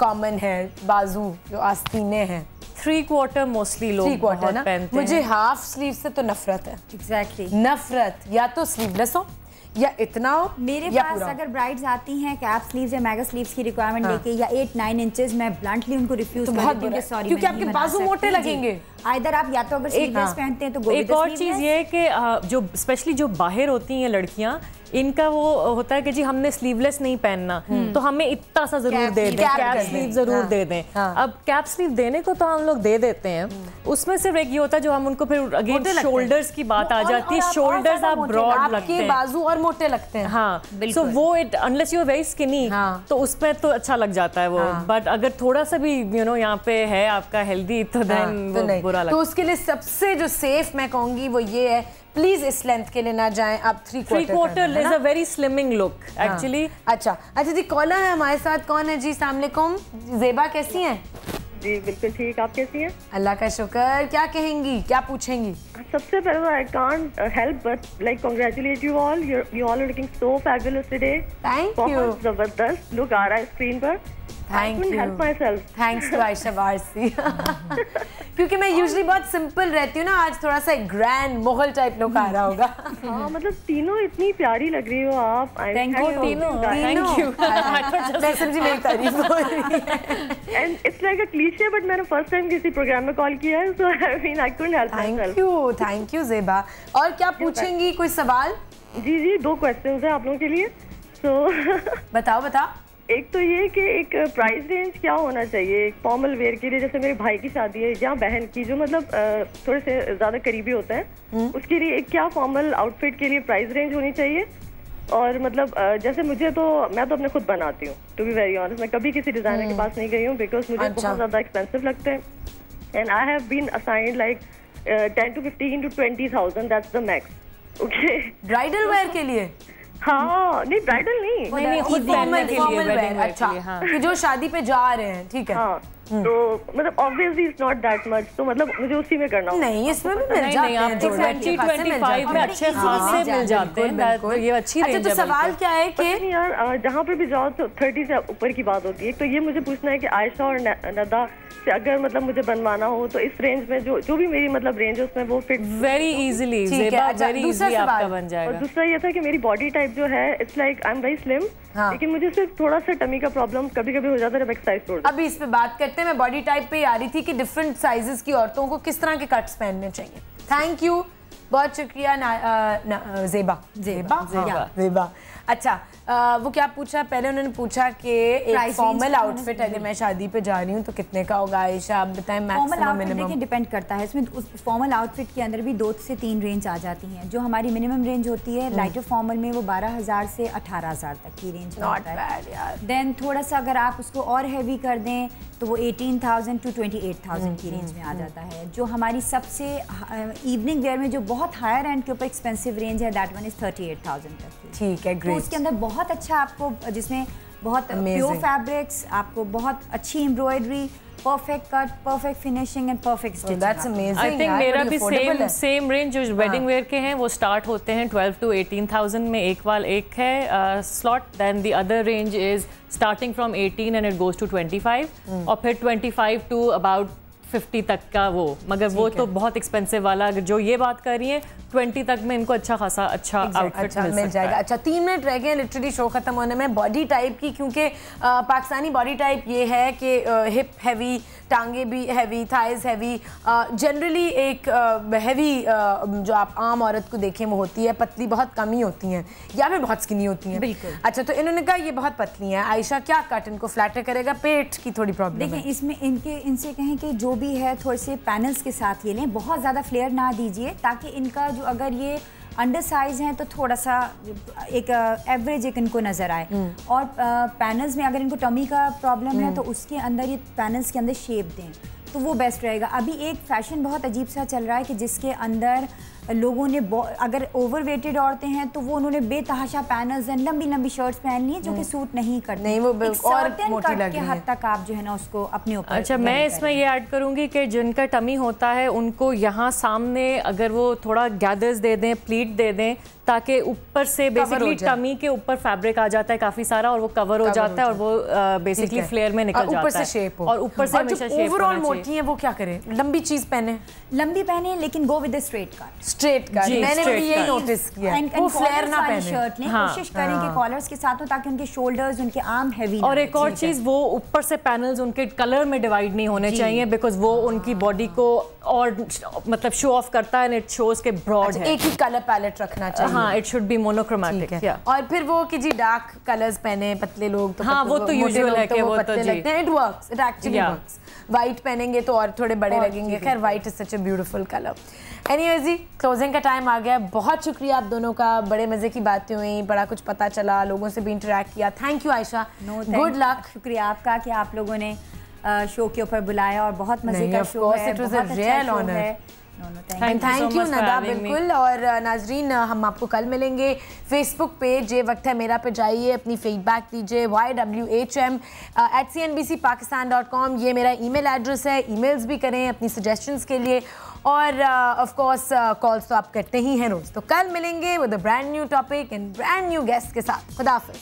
कॉमन है? बाजू जो आस्तीने हैं 3/4 मोस्टली लोग बहुत पहनते हैं। मुझे हाफ स्लीव से तो नफरत है। एग्जैक्टली नफरत, या तो स्लीवलेस हो या इतना हो। मेरे पास अगर ब्राइड्स आती हैं कैप स्लीव्स या मेगा स्लीव्स की रिक्वायरमेंट लेके या 8-9 इंचेस, मैं ब्लंटली उनको रिफ्यूज कर देती हूं कि सॉरी, क्योंकि आपके बाजू मोटे लगेंगे। इधर आप या तो अगर स्लीवलेस पहनते हैं तो एक और चीज ये है कि जो स्पेशली जो बाहर होती हैं लड़कियां, इनका वो होता है कि जी हमने स्लीवलेस नहीं पहनना, तो हमें इतना सा जरूर दे दें, कैप स्लीव जरूर दे दें। अब कैप स्लीव देने को तो हम लोग दे देते हैं, उसमें सिर्फ एक ये होता है जो हम उनको फिर अगेन शोल्डर्स की बात आ जाती है, शोल्डर्स आप ब्रॉड लगते हैं, बाजू और मोटे लगते हैं। हाँ, सो वो it unless you are very skinny तो उसमें तो अच्छा लग जाता है वो, बट अगर थोड़ा सा भी यहाँ पे है आपका हेल्दी तो देन वो बुरा लगता है। तो उसके लिए सबसे जो सेफ मैं कहूंगी वो ये है, प्लीज इस लेंथ के लिए ना जाएं आप। 3/4 is a very slimming look actually. अच्छा जी, कॉलर है हमारे साथ, कौन है जी? अस्सलाम वालेकुम। ज़ेबा कैसी हैं? जी बिल्कुल ठीक, आप कैसी हैं? अल्लाह का शुक्र। क्या कहेंगी, क्या पूछेंगी? सबसे पहले I can't help but like congratulate you all, you all are looking so fabulous today. Thank you. बहुत जबरदस्त लुक आ रहा है स्क्रीन पर। Thank you. Help my self. Thanks to Ayesha Warsi. क्योंकि मैं यूजुअली बहुत सिंपल रहती हूँ ना, आज थोड़ा सा ग्रैंड मुगल टाइप लुक आ रहा होगा। हाँ, मतलब तीनों इतनी प्यारी लग रही हो आप। थैंक यू तीनों। Thank you. मैं समझी मेरी तारीफ हो रही है। And it's like a cliche, but मैंने फर्स्ट टाइम किसी प्रोग्राम में कॉल किया है, so I mean I couldn't help myself. Thank you Zeba. और क्या पूछेंगी, कोई सवाल? जी 2 क्वेश्चंस है आप लोगों के लिए। सो बताओ। एक तो ये कि एक प्राइस रेंज क्या होना चाहिए एक फॉर्मल वेयर के लिए, जैसे मेरे भाई की शादी है या बहन की जो मतलब थोड़े से ज़्यादा करीबी होते हैं, उसके लिए एक क्या फॉर्मल आउटफिट के लिए प्राइस रेंज होनी चाहिए। और मतलब जैसे मैं तो अपने खुद बनाती हूँ, टू बी वेरी ऑनेस्ट। मैं कभी किसी डिज़ाइनर के पास नहीं गई हूँ बिकॉज मुझे बहुत ज़्यादा एक्सपेंसिव लगते हैं, and I have been assigned like 10 to 15 to 20,000, that's the max. Okay, bridal wear के लिए? हाँ, नहीं ब्राइडल नहीं, खुद पहनने के लिए वेडिंग वेयर। अच्छा, कि जो शादी पे जा रहे हैं, ठीक है। हाँ, तो मतलब obviously it's not that much, तो मतलब मुझे उसी में करना होगा। नहीं, इसमें भी मिल जाते हैं, 20-25 में अच्छे खासे मिल जाते हैं, ये अच्छी रेंज है। अच्छा, तो सवाल क्या है कि यार जहाँ पे भी जाओ तो 30 से ऊपर की बात होती है। तो ये मुझे पूछना है कि आयशा और नदा से अगर मतलब मुझे बनवाना हो तो इस रेंज में जो भी मेरी मतलब रेंज है उसमें वो fit very easily, very easily आपका बन जाएगा। और दूसरा ये था कि मेरी बॉडी टाइप जो है it's like I am very slim, लेकिन मुझे सिर्फ थोड़ा सा टमी का प्रॉब्लम कभी कभी हो जाता है जब एक्सरसाइज छोड़। अभी इस पे बात करते हैं। मैं बॉडी टाइप पे आ रही थी कि डिफरेंट साइजेस की औरतों को किस तरह के कट्स पहनने चाहिए। थैंक यू, बहुत शुक्रिया ज़ेबा। अच्छा, वो क्या पूछा पहले? उन्होंने पूछा कि एक फॉर्मल आउटफिट अगर मैं शादी पे जा रही हूँ तो कितने का होगा? आयशा आप बताएं। फॉर्मल आउटफिट डिपेंड करता है, इसमें फॉर्मल आउटफिट के अंदर भी 2 से 3 रेंज आ जाती हैं। जो हमारी मिनिमम रेंज होती है लाइटर फॉर्मल में वो 12,000 से 18,000 तक की रेंज में होता है। देन थोड़ा सा अगर आप उसको और हैवी कर दें तो वो 18,000 to 28,000 की रेंज में आ जाता है। जो हमारी सबसे इवनिंग वेयर में जो बहुत हायर एंड के ऊपर एक्सपेंसिव रेंज है, दैट वन इज 38,000 तक की। ठीक है, ग्रेट। तो उसके अंदर बहुत अच्छा आपको, जिसमें बहुत प्योर फैब्रिक्स, आपको बहुत अच्छी embroidery, perfect cut, perfect finishing and perfect stitching. That's amazing. I think मेरा भी सेम रेंज जो वेडिंग वेयर के हैं वो स्टार्ट होते हैं 12 to 18,000 में। एक है slot, then the other range is starting from 18 and it goes to 25, और फिर 25 टू अबाउट 50 तक का वो, मगर वो तो बहुत एक्सपेंसिव वाला। अगर जो ये बात कर रही है 20 तक में इनको अच्छा खासा आउटफिट मिल जाएगा। अच्छा 3 मिनट रह गए लिटरली शो खत्म होने में। बॉडी टाइप की, क्योंकि पाकिस्तानी बॉडी टाइप ये है कि हिप हैवी, टांगे भी हैवी, थाइज हैवी, जनरली एक हैवी जो आप आम औरत को देखें वो होती है, पतली बहुत कम ही होती हैं या फिर बहुत स्किनी होती हैं। बिल्कुल। अच्छा तो इन्होंने कहा ये बहुत पतली हैं। आयशा क्या कट इनको फ्लैटर करेगा? पेट की थोड़ी प्रॉब्लम है। देखिए इसमें इनसे कहें कि जो भी है थोड़े से पैनल्स के साथ ये लें, बहुत ज़्यादा फ्लेयर ना दीजिए, ताकि इनका जो अगर ये अंडर साइज हैं तो थोड़ा सा एक एवरेज एक इनको नज़र आए। और पैनल्स में अगर इनको टमी का प्रॉब्लम है तो उसके अंदर ये पैनल्स के अंदर शेप दें तो वो बेस्ट रहेगा। अभी एक फैशन बहुत अजीब सा चल रहा है कि जिसके अंदर लोगों ने अगर ओवरवेटेड औरतें हैं तो वो उन्होंने बेतहाशा पैनल्स एंड लंबी लंबी शर्ट्स पहन ली जो कि सूट नहीं करती। नहीं वो और मोटी लग रही है। हद तक आप जो है ना उसको अपने ऊपर। अच्छा मैं इसमें ये ऐड करूंगी कि जिनका टमी होता है उनको यहाँ सामने अगर वो थोड़ा गैदर्स दे दें, प्लीट दे दें, ताकि ऊपर से बेसिकली टमी के ऊपर फैब्रिक आ जाता है काफी सारा और वो कवर हो जाता है और वो बेसिकली फ्लेयर में निकल जाता है, ऊपर से शेप हो और ऊपर से हमेशा शेप ओवरऑल मोटी है वो क्या करें? लंबी चीज पहने, लंबी पहने, लेकिन go with the straight cut. Straight cut मैंने भी यही नोटिस किया। वो फ्लेयर ना पहने, शर्ट लें, कोशिश करें कि कॉलर्स के साथ हो ताकि उनके शोल्डर्स, उनके आर्म हैवी। और एक और चीज, वो ऊपर से पैनल्स उनके कलर में डिवाइड नहीं होने चाहिए, बिकॉज वो उनकी बॉडी को और मतलब शो ऑफ करता है, इट शोज के ब्रॉड है। एक ही कलर पैलेट रखना चाहिए। हाँ, इट शुड बी मोनोक्रोमैटिक। और फिर वो कि जी डार्क कलर्स पहने पतले लोग तो हाँ, वो तो यूजुअल है कि वो तो जी it works, it actually works. White पहनेंगे तो और थोड़े बड़े लगेंगे। खैर white is such a beautiful colour. Anyways जी क्लोजिंग का टाइम आ गया। बहुत शुक्रिया आप दोनों का, बड़े मजे की बातें हुई, बड़ा कुछ पता चला, लोगों से भी इंटरेक्ट किया। Thank you Ayesha, good luck. शुक्रिया आपका कि आप लोगों ने शो के ऊपर बुलाया और बहुत मजे का शो है, it was a real honour. Thank you Nada. बिल्कुल। और नाजरीन हम आपको कल मिलेंगे। फेसबुक पेज ये वक्त है मेरा पे जाइए, अपनी फीडबैक दीजिए ywhm@cnbcpakistan.com ये मेरा ईमेल एड्रेस है। ईमेल्स भी करें अपनी सजेशंस के लिए और ऑफ कोर्स कॉल्स तो आप करते ही हैं रोज। तो कल मिलेंगे with a brand new topic and brand new guest के साथ। खुदा हाफिज़।